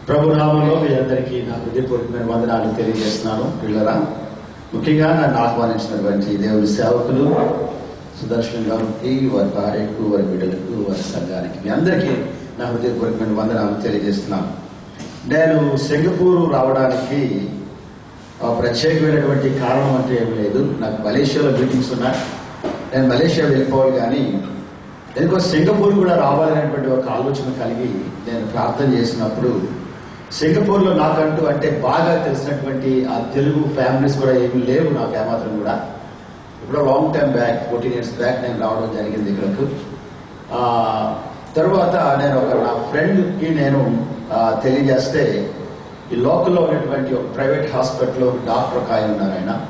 ప్రభునామంలో మీ అందరికీ నా హృదయపూర్వకమైన వందనాలు తెలియజేస్తున్నాను. పిల్లరా, ముఖ్యంగా నన్ను ఆహ్వానించినటువంటి దేవుడి సేవకులు సుదర్శన్ గారికి, వారి భార్యకు, వారి బిడ్డలకు, వారి సంఘానికి మీ అందరికీ నా హృదయపూర్వకమైన వందనాలు తెలియజేస్తున్నాను. నేను సింగపూర్ రావడానికి ప్రత్యేకమైనటువంటి కారణం అంటే ఏమి లేదు. నాకు మలేషియాలో మీటింగ్స్ ఉన్నాయి. నేను మలేషియా వెళ్ళిపోవాలి, కానీ ఎందుకో సింగపూర్ కూడా రావాలనేటువంటి ఒక ఆలోచన కలిగి నేను ప్రార్థన చేసినప్పుడు సింగపూర్లో నాకంటూ అంటే బాగా తెలిసినటువంటి ఆ తెలుగు ఫ్యామిలీస్ కూడా ఏమీ లేవు. నాకు ఏమాత్రం కూడా ఇప్పుడు long time back 14 years back నేను రావడం జరిగింది ఇక్కడకు. తర్వాత నేను నా ఫ్రెండ్కి నేను తెలియజేస్తే ఈ లోకల్లో ఉన్నటువంటి ఒక ప్రైవేట్ హాస్పిటల్లో డాక్టర్ ఒక ఆయన ఉన్నారు.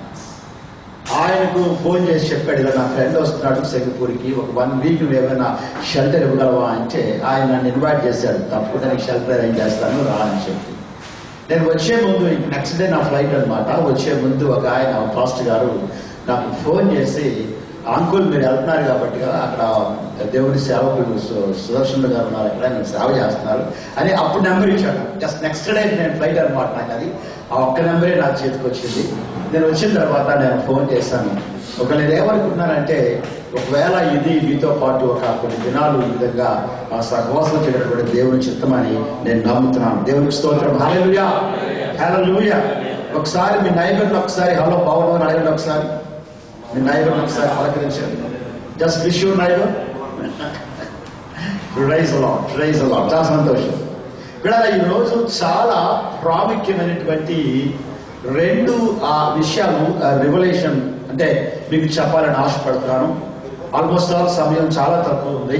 ఆయనకు ఫోన్ చేసి చెప్పాడు, ఇలా నా ఫ్రెండ్ వస్తున్నాడు సింగపూర్కి, ఒక 1 week నువ్వు ఏమైనా షెల్టర్ ఇవ్వగలవా అంటే ఆయన నన్ను ఇన్వైట్ చేశాడు. తప్పకుండా నీకు షెల్టర్ అరేంజ్ చేస్తాను, రా అని చెప్పి. నేను వచ్చే ముందు నెక్స్ట్ డే నా ఫ్లైట్ అనమాట. వచ్చే ముందు ఒక ఆయన పాస్టర్ గారు నాకు ఫోన్ చేసి, అంకుల్ మీరు వెళ్తున్నారు కాబట్టి కదా అక్కడ దేవుడి సేవకులు సుదర్శన్ గారు ఉన్నారు, అక్కడ నేను సేవ చేస్తున్నారు అని అప్పుడు నెంబర్ ఇచ్చాడు. జస్ట్ నెక్స్ట్ డే నేను ఫ్లైట్ అనమాట. నాకు అది ఆ ఒక్క నెంబరే నా చేతికి వచ్చింది. నేను వచ్చిన తర్వాత నేను ఫోన్ చేశాను. ఒక నేను ఏమనుకుంటున్నానంటే, ఒకవేళ ఇది మీతో పాటు ఒక కొన్ని దినాలు ఈ విధంగా సహవాసం చేయడానికి దేవుని చిత్తమని నేను నమ్ముతున్నాను. దేవునికి స్తోత్రం. హల్లెలూయా, హల్లెలూయా. ఒకసారి మీ నైబర్ని ఒకసారి హలో బాబు అని అడగండి. ఒకసారి మీ నైబర్ని ఒకసారి పలకరించండి. Just wish your neighbour. Praise the lord, praise the lord. చాలా సంతోషం. ఇక్కడ ఈరోజు చాలా ప్రాముఖ్యమైనటువంటి 2 విషయాలు రివల్యూషన్ అంటే మీకు చెప్పాలని ఆశపడుతున్నాను. ఆల్మోస్ట్ ఆల్ సమయం చాలా తక్కువ ఉంది.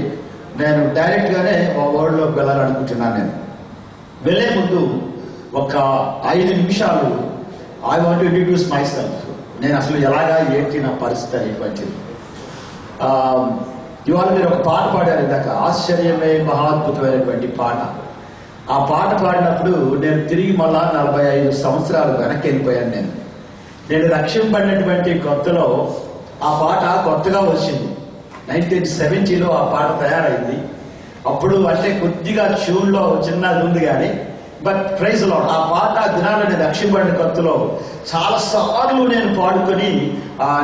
నేను డైరెక్ట్ గానే వర్డ్లోకి వెళ్ళాలనుకుంటున్నాను. నేను వెళ్ళే ముందు ఒక 5 నిమిషాలు I want to introduce my self. నేను అసలు ఎలాగా ఏంటి నా పరిస్థితి అనేటువంటిది. ఇవాళ మీరు ఒక పాట పాడారు ఇందాక, ఆశ్చర్యమే మహాద్భుతమైనటువంటి పాట. ఆ పాట పాడినప్పుడు నేను తిరిగి మళ్ళా 45 సంవత్సరాలు వెనక్కి వెళ్ళిపోయాను. నేను రక్షింపడినటువంటి కొత్తలో ఆ పాట కొత్తగా వచ్చింది. 1970లో ఆ పాట తయారైంది. అప్పుడు అంటే కొద్దిగా ట్యూన్లో చిన్నది ఉంది, కానీ బట్ ప్రైజ్ లార్డ్ ఆ పాట దినాల్లో నేను రక్షింపడిన కొత్తలో చాలా సార్లు నేను పాడుకొని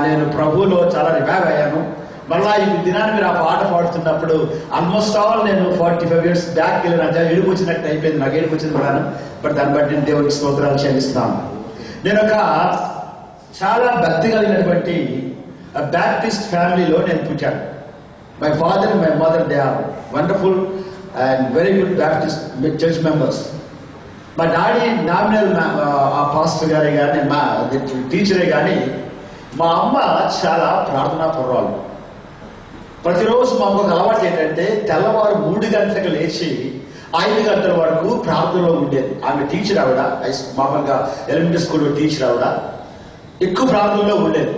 నేను ప్రభువులో చాలా రివైవ్ అయ్యాను. మళ్ళా ఈ దినాన్ని మీరు ఆ పాట పాడుతున్నప్పుడు ఆల్మోస్ట్ ఆల్ నేను 45 years బ్యాక్ వెళ్ళిన ఏడుపు వచ్చినట్టు అయిపోయింది. నాకు ఏడుపు వచ్చింది కూడా, బట్ దాన్ని బట్టి నేను దేవుడికి స్తోత్రాలు చెల్లిస్తాను. నేను ఒక చాలా భక్తి కలిగినటువంటి బ్యాప్టిస్ట్ ఫ్యామిలీలో నేను పుట్టాను. My father and my mother they are wonderful and very good Baptist church members. మా డాడీ నామినల్ పాస్టర్ గారే కానీ మా టీచరే, కానీ మా అమ్మ చాలా ప్రార్థనా పర్వాలు. ప్రతిరోజు మా అమ్మకు అలవాటు ఏంటంటే తెల్లవారు 3 గంటలకు లేచి 5 గంటల వరకు ప్రార్థనలో ఉండేది. ఆమె టీచర్, ఆవిడ మామూలుగా ఎలిమెంటరీ స్కూల్లో టీచర్, ఆవిడ ఎక్కువ ప్రార్థనలో ఉండేది.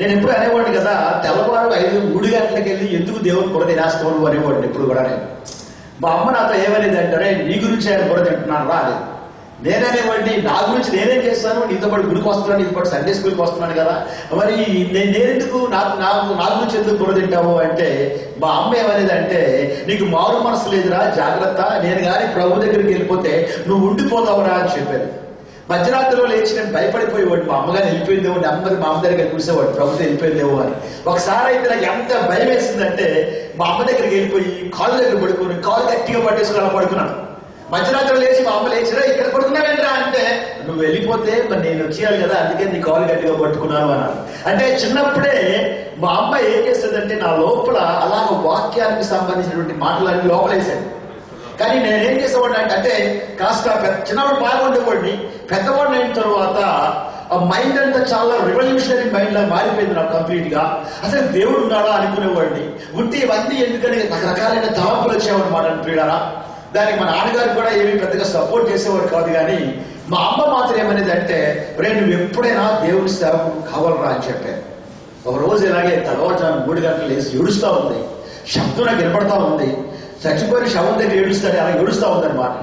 నేను ఎప్పుడు అనేవాడిని కదా, తెల్లవారు 3 గంటలకు వెళ్ళి ఎందుకు దేవుని బుర్ర తినేస్తాను అనేవాడిని ఎప్పుడు కూడా. మా అమ్మ నాతో ఏమనేది అంటే, నీ గురించి ఆయన బుర్ర తింటున్నాను రా అనేది. నేననేవాడిని, నా గురించి నేనేం చేస్తాను, నీతో పాటు గుడికి వస్తున్నాను, నీతో పాటు సండే స్కూల్కి వస్తున్నాను కదా, మరి నేనెందుకు నా గురించి ఎందుకు బుర్ర తింటావు అంటే, మా అమ్మ ఏమనేది అంటే, నీకు మారు మనసు లేదురా, జాగ్రత్త, నేను కానీ ప్రభు దగ్గరికి వెళ్ళిపోతే నువ్వు ఉండిపోతావురా అని చెప్పారు. మధ్యరాత్రిలో లేచి నేను భయపడిపోయేవాడు, మా అమ్మగారు వెళ్ళిపోయిందేమో, నెమ్మది మా అమ్మ దగ్గర చూసేవాడు ప్రభుత్వం వెళ్ళిపోయిందేమో అని. ఒకసారి అయితే నాకు ఎంత భయం వేసిందంటే, మా అమ్మ దగ్గరికి వెళ్ళిపోయి కాళ్ళు దగ్గర పడుకొని కాళ్ళు గట్టిగా పట్టేసుకుని అలా పడుకున్నాను. మధ్యరాత్రిలో లేచి మా అమ్మ లేచిరా, ఇక్కడ పడుకున్నావేంట్రా అంటే, నువ్వు వెళ్ళిపోతే మరి నేను వచ్చేయాలి కదా, అందుకే నీ కాళ్ళు గట్టిగా పట్టుకున్నాను అన్నాను. అంటే చిన్నప్పుడే మా అమ్మ ఏం చేస్తుందంటే, నా లోపల అలాగ వాక్యానికి సంబంధించినటువంటి మాటలన్నీ లోపలేసాను. కానీ నేనేం చేసేవాడిని అంటే కాస్త చిన్నవాడు బాగుండేవాడిని. పెద్దవాడిని అయిన తర్వాత ఆ మైండ్ అంతా చాలా రివల్యూషనరీ మైండ్ లా మారిపోయింది నాకు కంప్లీట్ గా. అసలు దేవుడు ఉన్నాడా అనుకునేవాడిని. ఉంటే ఇవన్నీ ఎందుకని రకరకాలైన తలంపులు వచ్చేవాడు ప్రియులారా. దానికి మా నాన్నగారు కూడా ఏమీ పెద్దగా సపోర్ట్ చేసేవాడు కాదు, కానీ మా అమ్మ మాత్రం ఏమనేది అంటే, నువ్వు ఎప్పుడైనా దేవుడి సేవకు కావాలరా అని చెప్పారు. ఒక రోజు ఇలాగే తెల్లవారుజాము 3 గంటలు లేచి ఏడుస్తూ ఉంది. శబ్దం నాకు వినపడతా ఉంది. చచ్చిపోయిన శవం దగ్గర ఏడుస్తాడు, అలా ఏడుస్తూ ఉందన్నమాట.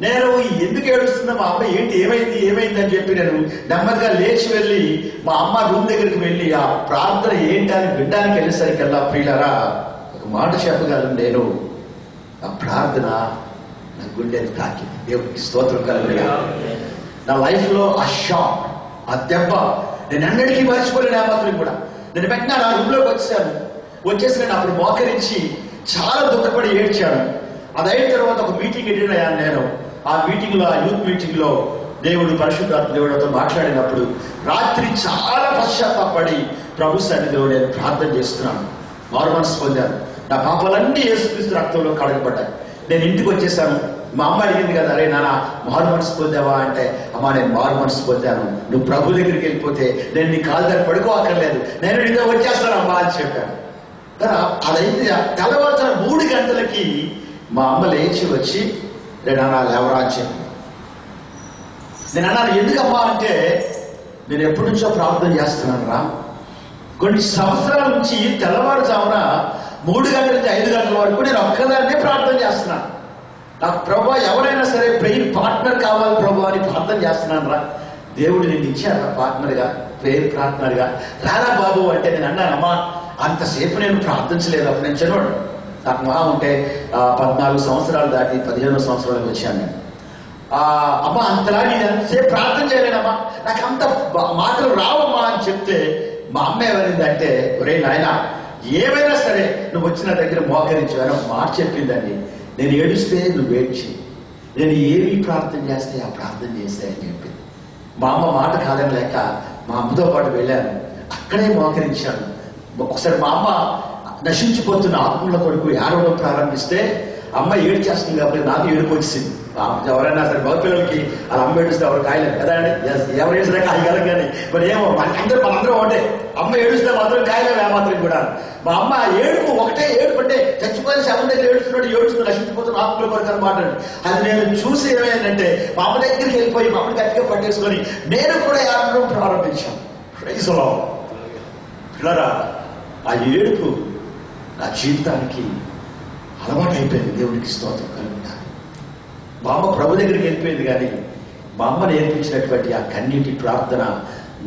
నేను ఎందుకు ఏడుస్తున్నా, మా అమ్మ ఏమైంది అని చెప్పి నేను నెమ్మదిగా లేచి వెళ్ళి మా అమ్మ రూమ్ దగ్గరికి వెళ్ళి ఆ ప్రార్థన ఏంటి అని వినడానికి వెళ్ళేసరికల్లా ప్రియులారా ఒక మాట చెప్పగలను, నేను ఆ ప్రార్థన నా గుండెని తాకింది. దేవుడికి స్తోత్రం కలుగుగా. నా లైఫ్ లో ఆ షాక్, ఆ దెబ్బ నేను అన్నిటికీ మర్చిపోలేను. మాత్రం కూడా నేను వెంటనే నా రూమ్లోకి వచ్చేసి నేను అప్పుడు మోకరించి చాలా దుఃఖపడి ఏడ్చాను. అది అయిన తర్వాత ఒక మీటింగ్ అటెండ్ అయ్యాను నేను. ఆ మీటింగ్ లో, ఆ యూత్ మీటింగ్ లో దేవుడు, పరిశుద్ధాత్మ దేవుడితో మాట్లాడినప్పుడు రాత్రి చాలా పశ్చాత్తాపడి ప్రభు సన్నిధిలో నేను ప్రార్థన చేస్తున్నాను. మారు మనసు పొందాను. నా పాపాలన్నీ యేసుక్రీస్తు రక్తంలో కడగబడ్డాయి. నేను ఇంటికి వచ్చేసాను. మా అమ్మ అడిగింది కదా, అరే నాన్న మారు మనసు పొందావా అంటే, అమ్మా నేను మారు మనసు పొందాను, నువ్వు ప్రభు దగ్గరికి వెళ్ళిపోతే నేను నీ కాలు దగ్గర పడుకోవక్కర్లేదు, నేను నీతో వచ్చేస్తాను అమ్మా అని చెప్పాను. అదైతే తెల్లవారుజామున 3 గంటలకి మా అమ్మ లేచి వచ్చి, రే నాన్న లేవరా అని చెప్పి. నేను అన్నాను, ఎందుకమ్మా అంటే, నేను ఎప్పటి నుంచో ప్రార్థన చేస్తున్నాను రా. కొన్ని సంవత్సరాల నుంచి తెల్లవారుజామున 3 గంటల నుంచి 5 గంటల వరకు నేను ఒక్కదాన్నే ప్రార్థన చేస్తున్నాను. నాకు ప్రభు ఎవరైనా సరే ప్రేయర్ పార్ట్నర్ కావాలి ప్రభు అని ప్రార్థన చేస్తున్నాను రా. దేవుడు నేను ఇచ్చాను పార్ట్నర్ గా, ప్రేయర్ పార్ట్నర్ గా, రారా బాబు అంటే నేను అన్నానమ్మా అంతసేపు నేను ప్రార్థించలేదు. అప్పుడు నేను చిన్నవాడు, నాకు మహా ఉంటే 14 సంవత్సరాలు దాటి 15వ సంవత్సరాలకు వచ్చాను నేను. అమ్మా అంతలా నేను ఎంతసేపు ప్రార్థన చేయలేనమ్మా, నాకు అంత మాటలు రావమ్మా అని చెప్తే మా అమ్మ ఏమైందంటే, ఒరే నాయన ఏమైనా సరే నువ్వు వచ్చిన దగ్గర మోకరించాను మాట చెప్పిందండి. నేను ఏడుస్తే నువ్వు ఏడ్చి, నేను ఏమి ప్రార్థన చేస్తే ఆ ప్రార్థన చేస్తాయని చెప్పింది. మా అమ్మ మాట కాదని లేక మా అమ్మతో పాటు వెళ్ళాను. అక్కడే మోకరించాను. ఒకసారి మా అమ్మ నశించిపోతున్న ఆత్మల కొడుకు ఏడవడం ప్రారంభిస్తే అమ్మ ఏడ్చేస్తుంది కాబట్టి నాకు ఏడుపు వచ్చింది. ఎవరైనా సరే మగపిల్లలకి అలా అమ్మ ఏడుస్తే ఎవరు కాయలేదు కదా అండి, ఎవరు ఏడిసినా కాయగలం. కానీ మరి ఏమో మనందరం ఒకటే, అమ్మ ఏడుస్తే మాత్రం కాయలేము ఏమాత్రం కూడా. మా అమ్మ ఏడుపు ఒకటే ఏడుపు అంటే చచ్చిపోయిన శవం దగ్గర ఏడుస్తున్నాడు, ఏడుస్తూ నశించిపోతున్న ఆత్మల కొరకు అనమాట. అది నేను చూసి ఏమైందంటే మా అమ్మ దగ్గరికి వెళ్ళిపోయి మా అమ్మని గట్టిగా పట్టేసుకొని నేను కూడా ఏడవడం ప్రారంభించాను. పిల్లరా, ఆ ఏడుపు నా జీవితానికి అలవాటు అయిపోయింది. దేవుడికి స్తోత్రం కలుగుతా. మా అమ్మ ప్రభు దగ్గరికి వెళ్ళిపోయింది, కానీ మా అమ్మ నేర్పించినటువంటి ఆ కన్నీటి ప్రార్థన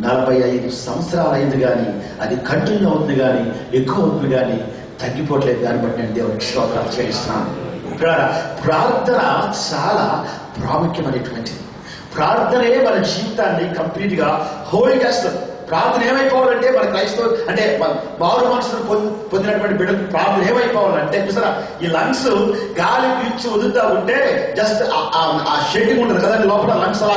45 సంవత్సరాలు అయింది, కానీ అది కంటిన్యూ అవుతుంది, కానీ ఎక్కువ అవుతుంది, కానీ తగ్గిపోవట్లేదు. దాన్ని బట్టి నేను దేవుడికి స్తోత్రాలు చెల్లిస్తున్నాను. ప్రార్థన చాలా ప్రాముఖ్యమైనటువంటిది. ప్రార్థనే మన జీవితాన్ని కంప్లీట్ గా హోల్డ్ చేస్తుంది. ప్రార్థన ఏమైపోవాలంటే మన క్రైస్తవ అంటే మారు మనసును పొందినటువంటి బిడ్డలు ప్రార్థన ఏమైపోవాలంటే, చూసారా ఈ లంగ్స్ గాలి పీల్చి వదులుతా ఉంటే జస్ట్ ఆ షేకింగ్ ఉంటుంది కదండి లోపల, లంగ్స్ అలా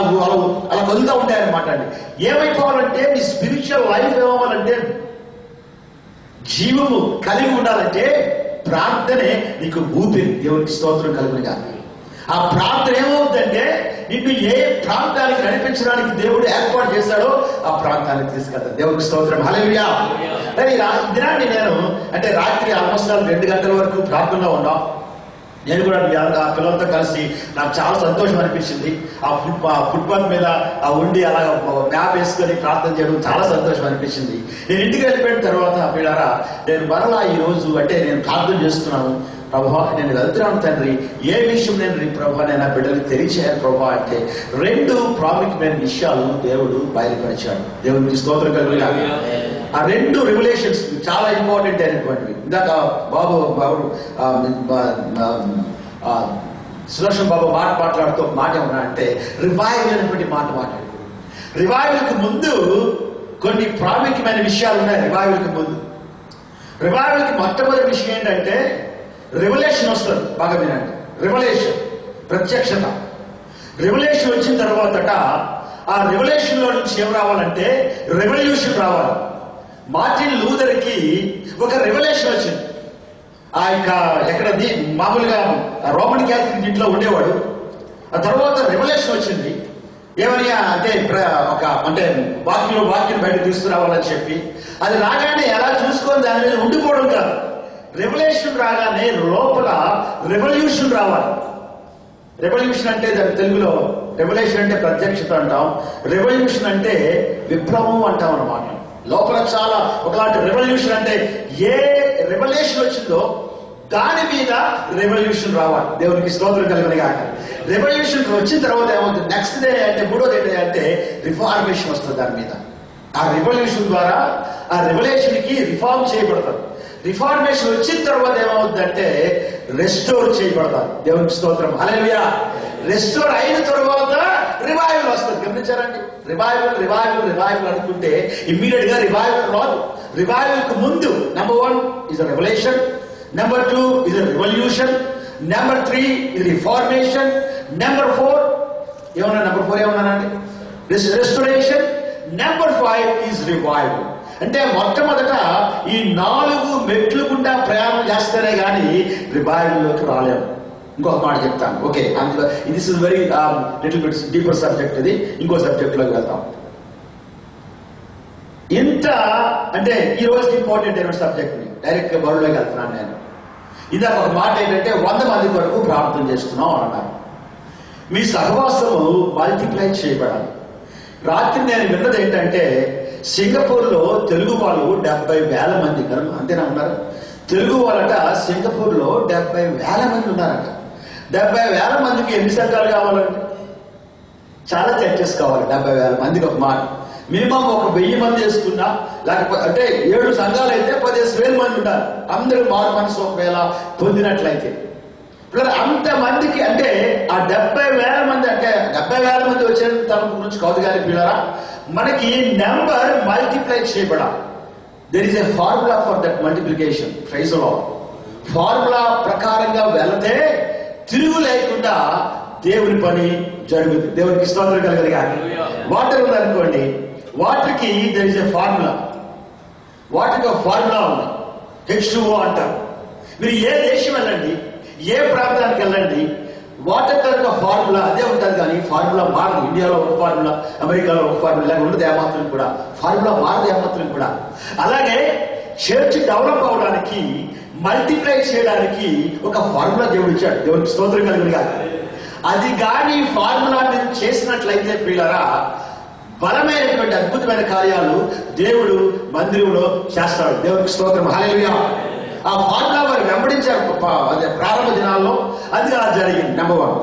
వదులుతూ ఉంటాయి అనమాట అండి. ఏమైపోవాలంటే మీ స్పిరిచువల్ లైఫ్ ఏమవ్వాలంటే, జీవము కలిగి ఉండాలంటే ప్రార్థనే నీకు ఊపిరి. దేవునికి స్తోత్రం కలుగునిగా. ఆ ప్రార్థన ఏమవుతుందంటే నిన్ను ఏ ప్రాంతానికి నడిపించడానికి దేవుడు ఏర్పాటు చేశాడో ఆ ప్రాంతానికి తీసుకెళ్తాడు. దేవుడికి స్తోత్రం. హల్లెలూయా. దినాన్ని నేను అంటే రాత్రి ఆల్మోస్ట్ 2 గంటల వరకు ప్రార్థనలో ఉన్నాం. నేను కూడా ఆ పిల్లలతో కలిసి నాకు చాలా సంతోషం అనిపించింది. ఆ ఫుట్పాత్ మీద ఆ ఉండి అలా మ్యాప్ వేసుకొని ప్రార్థన చేయడం చాలా సంతోషం అనిపించింది. నేను ఇంటికి వెళ్ళిపోయిన తర్వాత పిల్లరా, నేను మరలా ఈ రోజు అంటే నేను ప్రార్థన చేస్తున్నాను. ప్రభా నేను వెళ్తున్నాను తండ్రి, ఏ విషయం నేను ప్రభా నేను బిడ్డలకు తెలియచేయాలి ప్రభా అంటే 2 ప్రాముఖ్యమైన విషయాలు దేవుడు బయలుపరిచాడు. దేవుడికి స్తోత్రం కలుగుగా. ఆ 2 రెవల్యూషన్స్ చాలా ఇంపార్టెంట్ అయినటువంటివి. ఇందాక సుదర్శన్ బాబు మాట్లాడుతూ మాట ఏమన్నా అంటే రివైవల్ అనేటువంటి మాట మాట్లాడు. రివైవల్ కు ముందు కొన్ని ప్రాముఖ్యమైన విషయాలు ఉన్నాయి. రివైవల్ కి మొట్టమొదటి విషయం ఏంటంటే రెవల్యూషన్ వస్తుంది. బాగా వినండి, రెవల్యూషన్ ప్రత్యక్షత. రెవల్యూషన్ వచ్చిన తర్వాత ఆ రెవల్యూషన్ లో నుంచి ఏం రావాలంటే రెవల్యూషన్ రావాలి. మార్టిన్ లూథర్ కి ఒక రెవల్యూషన్ వచ్చింది. ఆ యొక్క ఎక్కడది మామూలుగా రోమన్ క్యాథలిక్ ఇంట్లో ఉండేవాడు. ఆ తర్వాత రెవల్యూషన్ వచ్చింది. ఏమని అంటే అంటే వాక్యం బయట తీసుకురావాలని చెప్పి, అది రాగానే ఎలా చూసుకొని దాని మీద ఉండిపోవడం కాదు. రెవల్యూషన్ రాగానే లోపల రెవల్యూషన్ రావాలి. రెవల్యూషన్ అంటే దాని తెలుగులో రెవల్యూషన్ అంటే ప్రత్యక్షత అంటాం, రెవల్యూషన్ అంటే విప్లవం అంటాం అన్నమాట. లోపల చాలా ఒకలాంటి రెవల్యూషన్ అంటే ఏ రెవల్యూషన్ వచ్చిందో దాని మీద రెవల్యూషన్ రావాలి. దేవునికి స్తోత్రం కలుగును గాక. రెవల్యూషన్ వచ్చిన తర్వాత ఏమవుతుంది, నెక్స్ట్ డే అంటే 3వ డే అంటే రిఫార్మేషన్ వస్తుంది దాని మీద. ఆ రెవల్యూషన్ ద్వారా ఆ రెవల్యూషన్ కి రిఫార్మ్ చేయబడతారు. రిఫార్మేషన్ వచ్చిన తర్వాత ఏమవుతుందంటే రెస్టోర్ చేయబడతారు. దేవునికి స్తోత్రం, హల్లెలూయా. రెస్టోర్ అయిన తర్వాత రివైవల్ వస్తుంది. గమనించారండి? రివైవల్ అనుకుంటే ఇమ్మీడియట్ గా రివైవల్ రాదు. రివైవల్ కు ముందు number 1 is a revolution, number 2 is a revolution, number 3 is reformation, number 4 ఏమన్నానండి? Restoration, number 5 is revival. అంటే మొట్టమొదట ఈ 4 మెట్లు గుండా ప్రయాణం చేస్తేనే గానీ రివైవల్లోకి రాలేము. ఇంకొక మాట చెప్తాను, ఓకే? అందులో this is very little bit deeper subject. ఇది ఇంకో సబ్జెక్ట్ లోకి వెళ్తాం. ఇంత అంటే ఈ రోజు ఇంపార్టెంట్ అయిన సబ్జెక్ట్ ని డైరెక్ట్ గా బరువులోకి వెళ్తున్నాను నేను. ఇందాక ఒక మాట ఏంటంటే 100 మంది వరకు ప్రార్థన చేస్తున్నాం అన్నారు. మీ సహవాసము మల్టిప్లై చేయబడాలి. రాత్రి నేను విన్నది ఏంటంటే సింగపూర్ లో తెలుగు వాళ్ళు 70,000 మంది అంతేనా ఉన్నారు. తెలుగు వాళ్ళట సింగపూర్ లో 70,000 మంది ఉన్నారట. 70,000 మందికి ఎన్ని సంఘాలు కావాలండి? చాలా చర్చెస్ కావాలి. 70,000 మందికి ఒక మాట మినిమం ఒక 1000 మంది వేసుకున్నా, లేకపోతే అంటే 7 సంఘాలు అయితే 15,000 మంది ఉంటారు. అందరూ మారు మనసు ఒకవేళ పొందినట్లయితే అంత మందికి అంటే ఆ 70,000 మంది అంటే 70,000 మంది వచ్చే తరపు నుంచి కాదు కానీ పిల్లరా, మనకి నెంబర్ మల్టిప్లై చేయబడాలి. There is a formula for that multiplication. Praise the Lord. Formula ప్రకారంగా వెళితే తిరుగు లేకుండా దేవుని పని జరుగుతుంది. దేవునికి స్తోత్రం కలగలిగా. వాటర్ ఉందనుకోండి, వాటర్ కి there is a formula. Water కి ఒక ఫార్ములా ఉంది, H2O అంటారు. మీరు ఏ దేశం వెళ్ళండి, ఏ ప్రాంతానికి వెళ్ళండి, వాటర్ కనుక ఫార్ములా అదే ఉంటుంది. కానీ ఫార్ములా మారదు. ఇండియాలో ఒక ఫార్ములా, అమెరికాలో ఒక ఫార్ములా, ఇలా ఉండదు ఏమాత్రం కూడా. ఫార్ములా మారదు ఏమాత్రం కూడా. అలాగే చర్చ్ డెవలప్ అవడానికి, మల్టిప్లై చేయడానికి ఒక ఫార్ములా దేవుడు ఇచ్చాడు. దేవునికి స్తోత్రం కలుగునుగా. అది కానీ ఫార్ములా మీరు చేసినట్లయితే పిల్లరా, బలమైనటువంటి అద్భుతమైన కార్యాలు దేవుడు మందిరంలో చేస్తాడు. దేవునికి స్తోత్రం, హల్లెలూయా. ఆ ఫార్ములా వారు వెంబడించారు ప్రారంభ దినాల్లో. అది అలా జరిగింది. నెంబర్ 1.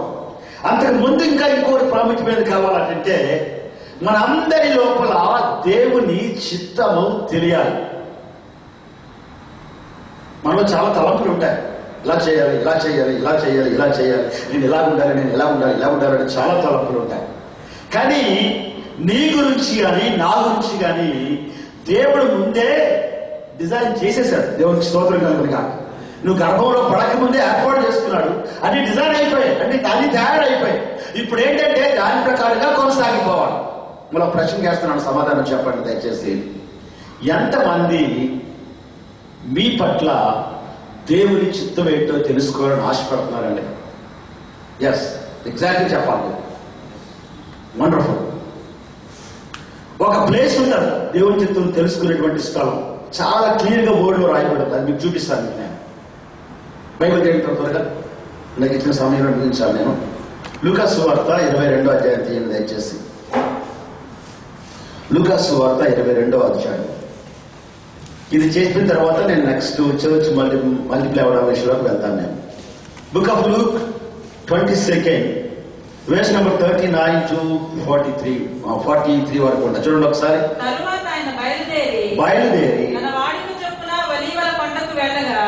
అంతకు ముందు ఇంకా ఇంకోటి ప్రాముఖ్యమైనది కావాలంటే మనందరి లోపల దేవుని చిత్తము తెలియాలి. మనలో చాలా తలంపులు ఉంటాయి. ఇలా చేయాలి, ఇలా చేయాలి, ఇలా చేయాలి, ఇలా చేయాలి, నేను ఇలా ఉండాలి, నేను ఇలా ఉండాలి, ఇలా ఉండాలని చాలా తలంపులు ఉంటాయి. కానీ నీ గురించి కానీ నా గురించి కానీ దేవుడు ముందే డిజైన్ చేసేసాడు. దేవునికి స్తోత్రం కలుగునుగా. నువ్వు గర్భంలో పడక ముందే ఏర్పాటు చేసుకున్నాడు. అన్ని డిజైన్ అయిపోయాయి, అన్ని తయారైపోయాయి. ఇప్పుడు ఏంటంటే దాని ప్రకారంగా కొనసాగిపోవాలి. మళ్ళీ ప్రశ్న చేస్తున్నాను, సమాధానం చెప్పండి దయచేసి. ఎంతమంది మీ పట్ల దేవుని చిత్తం ఏంటో తెలుసుకోవాలని ఆశపడుతున్నారండి? ఎస్, ఎగ్జాక్ట్లీ చెప్పాలి. వండర్ఫుల్. ఒక ప్లేస్ ఉంటుంది దేవుని చిత్తం తెలుసుకునేటువంటి స్థలం. చాలా క్లియర్ గా బోర్డులో రాయబడింది. అది మీకు చూపిస్తాను. నేను బైబిల్ ఏంటో త్వరగా నాకు ఇచ్చిన సమయంలో ముగించాలి. నేను లూకా సువార్త 22వ అధ్యాయం తీయండి దయచేసి. లూకా సువార్త 22వ అధ్యాయం. ఇది చేసిన తర్వాత నేను నెక్స్ట్ చర్చ్ మల్టిప్లై అవడం విషయంలోకి వెళ్తాను. నేను book of Luke 22 verse number 39 to 43 వరకు ఉంటా. చూడండి ఒకసారి. తరువాత ఆయన బయలుదేరి తన వాడిన చొప్పున ఒలీవల కొండకు వెళ్ళగా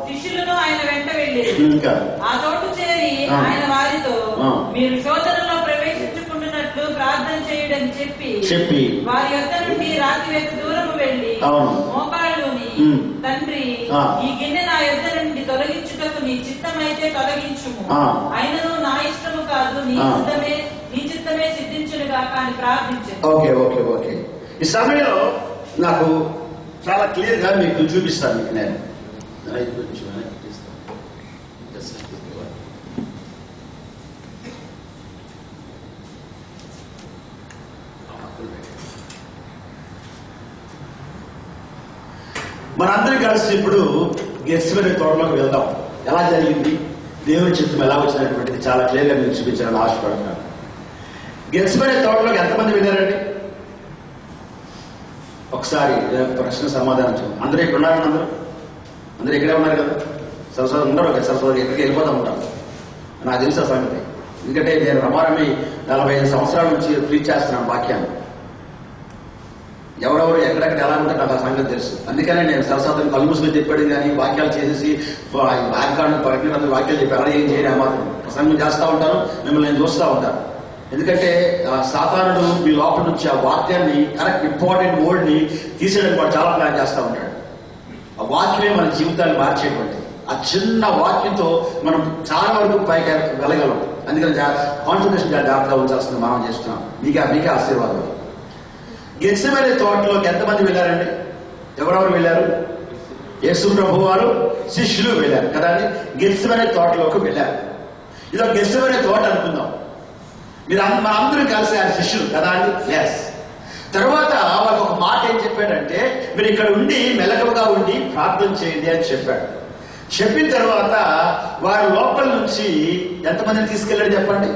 శిష్యులను ఆయన వెంట వెళ్ళేది. ఇంకా ఆ చోటు చేరి ఆయన వారితో, మీరు శోధనలో ప్రవేశించుకుంటున్నట్లు ప్రార్థన చేయడని చెప్పి వారి యొద్ద నుండి రాత్రి వెంట దూరము వెళ్లి మోకాళ్ళుని, తండ్రి, ఈ గిన్నె నా యొద్ద నుండి తొలగించుటకు నీ చిత్తమైతే తొలగించుము, అయినను నా ఇష్టము కాదు, నీ చిత్తమే సిద్ధించునుగా అని ప్రార్థించాను. Okay okay okay. ఈ సమయంలో నాకు చాలా క్లియర్ గా మీకు చూపిస్తాను. మీకు నేను మనందరం కలిసి ఇప్పుడు గెత్సేమనే తోటలోకి వెళ్దాం. ఎలా జరిగింది, దేవుని చిత్తం ఎలా వచ్చినటువంటిది చాలా క్లియర్ గా మీకు చూపించాలని ఆశపడుతున్నాను. గెత్సేమనే తోటలోకి ఎంతమంది వెళ్ళారండి? ఒకసారి ప్రశ్న సమాధానం చెప్పండి. అందరూ ఇక్కడ ఉన్నారని అందరూ ఇక్కడే ఉన్నారు కదా? సరస్వతి ఉండరు కదా? సరస్వతి ఎక్కడికి వెళ్ళిపోతా ఉంటారు. నాకు తెలుసు ఆ సంగతి. ఎందుకంటే నేను రమారమి 45 సంవత్సరాల నుంచి ప్రీచ్ చేస్తున్నాను వాక్యాన్ని. ఎవరెవరు ఎక్కడెక్కడ ఎలా ఉంటారు నాకు ఆ సంగతి తెలుసు. అందుకనే నేను సరస్వతం కళ్ళు మూసుకొని చెప్పాడు కానీ వాక్యాలు చేసేసి వాక్యాలను ప్రకటన వాక్యాలు చెప్పి ఎలా ఏం చేయని మాత్రం ప్రసంగం చేస్తూ ఉంటాను, మిమ్మల్ని నేను చూస్తూ ఉంటాను. ఎందుకంటే సాతానుడు మీ లోపల నుంచి ఆ వాక్యాన్ని కరెక్ట్ ఇంపార్టెంట్ వర్డ్ ని తీసేయడానికి వాడు చాలా ప్లాన్ చేస్తూ ఉంటాడు. ఆ వాక్యమే మన జీవితాన్ని మార్చేటువంటి ఆ చిన్న వాక్యంతో మనం చాలా వరకు పైకి వెళ్ళగలం. అందుకని కాన్సన్ట్రేషన్ జాగ్రత్తగా ఉంచాల్సింది మనం చేస్తున్నాం. మీకే ఆశీర్వాదం. గెత్సెమనే తోటలోకి ఎంతమంది వెళ్ళారండి? ఎవరెవరు వెళ్ళారు? యేసు ప్రభు వారు శిష్యులు వెళ్ళారు కదా అండి. గెత్సెమనే తోటలోకి వెళ్ళారు. ఇదో గెత్సెమనే తోట అనుకుందాం. మనందరూ కలిసి ఆయన శిష్యులు కదా అండి. ఎస్. తర్వాత వాళ్ళకి ఒక మాట ఏం చెప్పాడంటే, మీరు ఇక్కడ ఉండి మెలకువగా ఉండి ప్రార్థన చేయండి అని చెప్పాడు. చెప్పిన తర్వాత వారి లోపల నుంచి ఎంతమందిని తీసుకెళ్ళాడు చెప్పండి?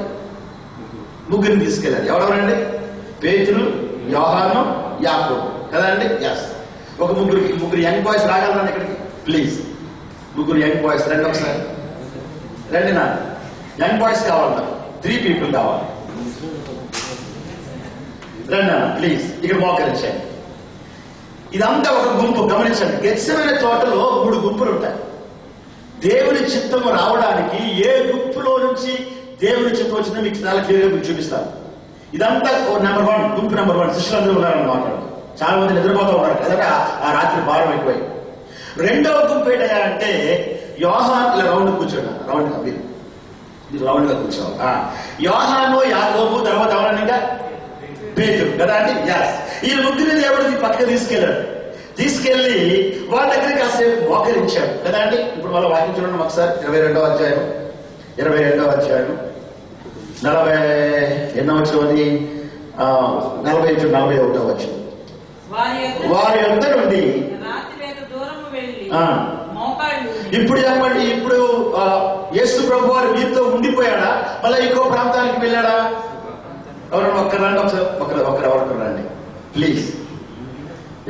ముగ్గురిని తీసుకెళ్ళాడు. ఎవరెవరండి? పేతురు, యోహాను, యాకోబు కదా అండి. ఎస్. ఒక ముగ్గురు యంగ్ బాయ్స్ రాగలరండి ఇక్కడికి ప్లీజ్? ముగ్గురు యంగ్ బాయ్స్ రండి ఒకసారి. రండి నా యంగ్ బాయ్స్ కావాలి, నాకు 3 people కావాలి. రండి ప్లీజ్, ఇక్కడ మోకరించండి. ఇదంతా ఒక గుంపు. గమనించండి, గెత్సెమనే తోటలో 3 గుంపులు ఉంటాయి. దేవుని చిత్తము రావడానికి ఏ గుంపులో నుంచి దేవుని చిత్తం వచ్చిందో మీకు చాలా క్లియర్గా మీకు చూపిస్తాను. ఇదంతా నెంబర్ 1, గుంపు నెంబర్ 1 శిష్యులందరూ ఉన్నారన్నమాట. చాలా మంది నిద్రపోతూ ఉన్నారు కదా, ఆ రాత్రి భారం ఎక్కువై. రెండవ గుంపు ఏంటంటే యోహాను ఇలా రౌండ్ కూర్చోండి, మీరు రౌండ్ గా కూర్చోవాలి. యోహాను, యాకోబు, తర్వాత ఎవరన్నా పేతురు కదా అండి. ఎస్. ఈ ముగ్గురిని దేవుడు పక్కన తీసుకెళ్లి వాళ్ళ దగ్గరికి కాసేపు మోకరించాడు కదా అండి. ఇప్పుడు మళ్ళీ వాక్యం చూడండి ఒకసారి. 22వ అధ్యాయం 40 41వ వచ్చిన. వారి యొద్ద నుండి ఇప్పుడు చెప్పండి, ఇప్పుడు యేసు ప్రభు వారు మీతో ఉండిపోయాడా? మళ్ళీ ఇంకో ప్రాంతానికి వెళ్ళాడా? ఎవరన్నా ఒక్కరు రండి ఒకసారి. ఒకరు రండి ప్లీజ్.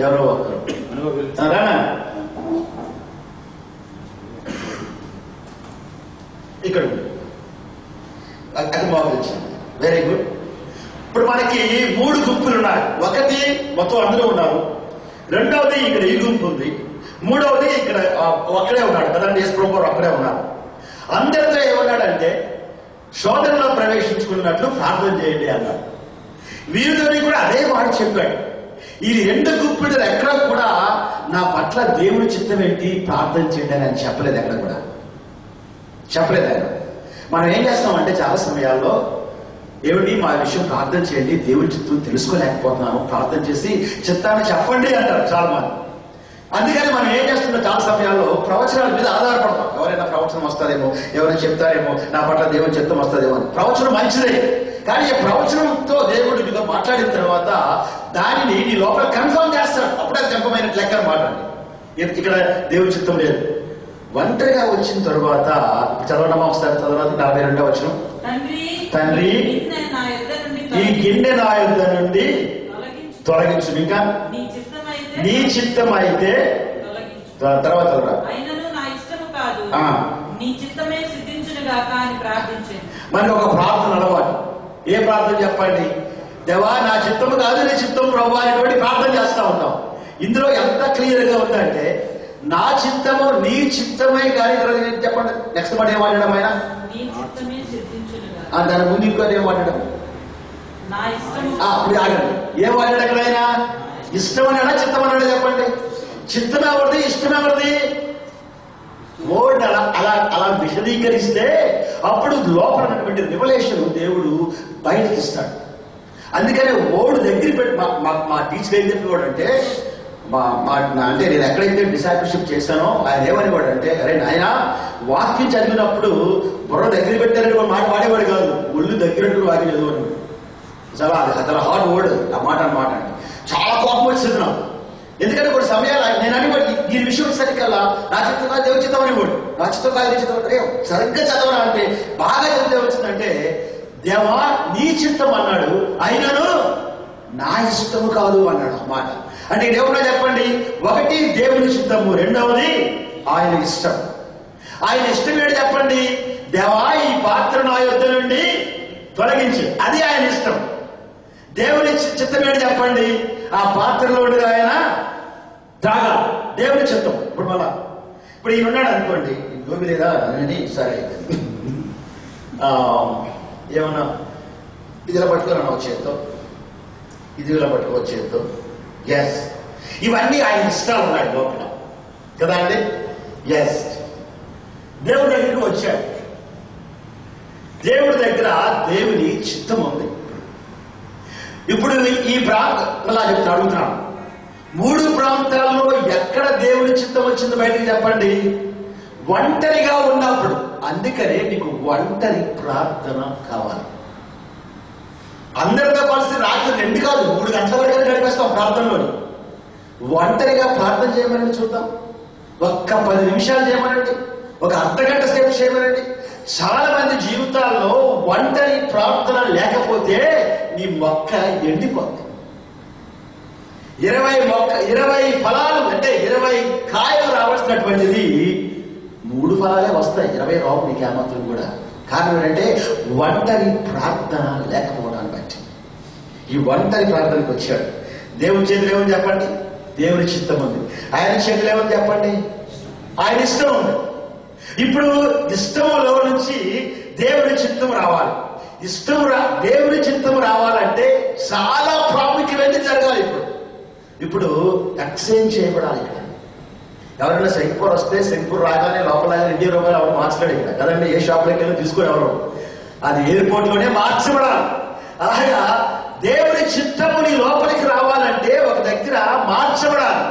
ఎవరో ఒక్కరు రానా ఇక్కడ అది మోకరించాను. Very good. ఇప్పుడు మనకి 3 గుంపులు ఉన్నాయి. ఒకటి మొత్తం అందరూ ఉన్నారు, రెండవది ఇక్కడ ఈ గుంపు ఉంది, మూడవది ఇక్కడ ఒక్కడే ఉన్నాడు కదండి. యేసు ప్రభు అక్కడే ఉన్నారు. అందరితో ఏమన్నాడంటే శోధనలో ప్రవేశించుకున్నట్లు ప్రార్థన చేయండి అన్నాడు. వీరితోని కూడా అదే మాట చెప్పాడు. ఈ 2 గుంపులు ఎక్కడ కూడా నా పట్ల దేవుని చిత్తం ఏంటి ప్రార్థన చేయండి అని ఆయన చెప్పలేదు. ఎక్కడ కూడా చెప్పలేదు ఆయన. మనం ఏం చేస్తామంటే చాలా సమయాల్లో ఏమిటి మా విషయం ప్రార్థన చేయండి, దేవుని చిత్తం తెలుసుకోలేకపోతున్నాము, ప్రార్థన చేసి చిత్తాన్ని చెప్పండి అంటారు చాలా మంది. అందుకని మనం ఏం చేస్తున్నాం చాలా సమయాల్లో ప్రవచనాల మీద ఆధారపడతాం. ఎవరైనా ప్రవచనం వస్తారేమో, ఎవరైనా చెప్తారేమో, నా పట్ల దేవుని చిత్తం వస్తుందేమో అని. ప్రవచనం మంచిదే, కానీ ఈ ప్రవచనంతో దేవుడు నీతో మాట్లాడిన తర్వాత దానిని నీ లోపల కన్ఫర్మ్ చేస్తాడు. అప్పుడే జంపమైన లెక్క అనమాట. ఇక్కడ దేవుని చిత్తం లేదు. ఒంటరిగా వచ్చిన తర్వాత చదవడమా ఒకసారి చదవాలి. 42వ వచనం. తండ్రి ఈ గిన్నె నా యొద్ద నుండి తొలగించు, ఇంకా నీ చిత్తం అయితే తర్వాత మనకి ఒక ప్రార్థన అలవాటు. ఏ ప్రార్థన చెప్పండి? దేవా నా చిత్తము కాదు నీ చిత్తం ప్రభు అనేటువంటి ప్రార్థన చేస్తా ఉంటాం. ఇందులో ఎంత క్లియర్ గా ఉందంటే నా చిత్తము నీ చిత్తమే కానీ చెప్పండి. నెక్స్ట్ మాట ఏం వాడడం ఆయన? దాని ముందు ఇంకోటి ఏం వాడడం? అప్పుడు ఆగండి. ఏం వాడాడు అక్కడ ఆయన? ఇష్టం అన్నాడా చిత్తం అన్నాడా చెప్పండి? చిత్తం ఎవరిది, ఇష్టం ఎవరిది? వర్డ్ అలా విశదీకరిస్తే అప్పుడు లోపల ఉన్నటువంటి రివల్యూషన్ దేవుడు బయటకి ఇస్తాడు. అందుకనే వర్డ్ దగ్గర పెట్టి మా టీచర్ ఏం చెప్పేవాడు అంటే అంటే నేను ఎక్కడైతే డిసైపుల్షిప్ చేశానో ఆయన ఏమనేవాడు అంటే, అరే నాయన వాక్యం చదివినప్పుడు బుర్ర దగ్గర పెట్టారని మాట వాడేవాడు కాదు, ఒళ్ళు దగ్గర వాక్యం చదివాడు. చాలా హార్డ్ వర్డ్ ఆ మాట అన్నమాట. చాలా కోపం వచ్చింది నాకు. ఎందుకంటే కొన్ని సమయాలు నేను అనేవాడు ఈ విషయం సరికల్లా నా చిత్తం కాదు దేవుని చిత్తం అనేవాడు. నా చిత్తం కాదు దేవుని చిత్తం సరిగ్గా చదవరా అంటే బాగా చదివితే వచ్చిందంటే దేవా నీ చిత్తం అన్నాడు, అయినను నా ఇష్టము కాదు అన్నాడు అన్నమాట. అంటే దేవుడా చెప్పండి, ఒకటి దేవుని చిత్తము, రెండవది ఆయన ఇష్టం. ఆయన ఇష్టం ఏంటి చెప్పండి? దేవా ఈ పాత్ర నా యొద్ద నుండి తొలగించు, అది ఆయన ఇష్టం. దేవుని చిత్తం ఏంటి చెప్పండి? ఆ పాత్రలో ఉండేది ఆయన తాగా, దేవుని చిత్తం. ఇప్పుడు ఈయన ఉన్నాడు అనుకోండి, గోబి లేదా అని సరే ఏమన్నా ఇది ఇలా పట్టుకోవాలన్నా వచ్చేద్దాం, ఇది ఇలా పట్టుకోవచ్చేద్దాం, ఎస్, ఇవన్నీ ఆయన ఇష్టాలు ఉన్నాయి లోపల కదా అండి. ఎస్, దేవుడి దగ్గరికి వచ్చాడు. దేవుడి దగ్గర దేవుని చిత్తం ఉంది. ఇప్పుడు ఈ ప్రాంతం అడుగుతున్నాను, 3 ప్రాంతాల్లో ఎక్కడ దేవుని చిత్తం వచ్చింది బయటకు చెప్పండి? ఒంటరిగా ఉన్నప్పుడు. అందుకనే నీకు ఒంటరి ప్రార్థన కావాలి. అందరితో కలిసి రాత్రి 2 కాదు 3 గంటల వరకు గడిపేస్తాం ప్రార్థనలోని. ఒంటరిగా ప్రార్థన చేయమని చూద్దాం. ఒక్క 10 నిమిషాలు చేయమనండి, ఒక అర్ధగంట సేపు చేయమనండి. చాలా మంది జీవితాల్లో ఒంటరి ప్రార్థన లేకపోతే నీ మొక్క ఎండిపోతుంది. 20 ఫలాలు అంటే 20 కాయలు రావాల్సినటువంటిది 3 ఫలాలే వస్తాయి. 20 రావు నీకు ఏమాత్రం కూడా. కారణం ఏంటంటే ఒంటరి ప్రార్థన లేకపోవడాన్ని బట్టి. ఈ ఒంటరి ప్రార్థనకు వచ్చాడు. దేవుని చేతులు ఏమని చెప్పండి? దేవుని చిత్తం ఉంది. ఆయన చేతులు ఏమని చెప్పండి? ఆయన ఇష్టం ఉంది. ఇప్పుడు ఇష్టంలో నుంచి దేవుని చిత్తం రావాలి. దేవుని చిత్తం రావాలంటే చాలా ప్రాముఖ్యమైనది జరగాలి. ఇప్పుడు ఎక్స్చేంజ్ చేయబడాలి. ఇక్కడ ఎవరైనా సింగపూర్ వస్తే సింగపూర్ రాగానే లోపల ₹2 ఎవరు మార్చలేడు ఇక్కడ కదండి. ఏ షాప్లోకి వెళ్ళి తీసుకుని ఎవరు, అది ఎయిర్పోర్ట్ లోనే మార్చబడాలి. అలాగా దేవుని చిత్తము నీ లోపలికి రావాలంటే ఒక దగ్గర మార్చబడాలి.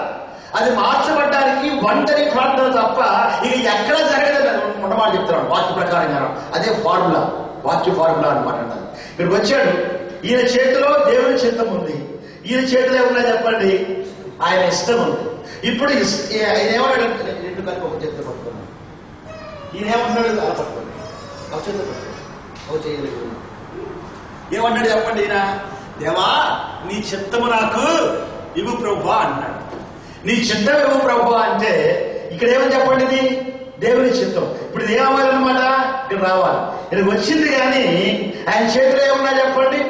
అది మార్చబడ్డానికి ఒంటరి ప్రార్థన తప్ప ఇక ఎక్కడ జరగలేదు. ఉన్నమాట చెప్తున్నాను వాక్య ప్రకారంగా. అదే ఫార్ములా, వాక్య ఫార్ములా అనమాట. ఇక్కడికి వచ్చాడు. ఈయన చేతిలో దేవుని చిత్తం ఉంది. ఈయన చేతిలో ఏమన్నా చెప్పండి? ఆయన ఇష్టం ఉంది. ఇప్పుడు ఆయన ఏమన్నాడు? 2 కలిపి ఒక చేతిలో పట్టుకున్నాడు. ఈయన ఏమంటున్నాడు? అలా పట్టుకోండి, ఒక చేతిలో పట్టుకోండి, చేయలేదు. ఏమన్నాడు చెప్పండి? ఈయన, దేవా నీ చిత్తము నాకు ఇవ్వు ప్రభువా అన్నాడు. నీ చిత్తం ఇవ్వు ప్రభువా అంటే ఇక్కడ ఏమని చెప్పండి? ఇది దేవుని చిత్తం. ఇప్పుడు ఇది ఏమవ్వాలన్నమాట? ఇక్కడ రావాలి. ఇక్కడికి వచ్చింది కానీ ఆయన చేతిలో ఏమన్నా చెప్పండి?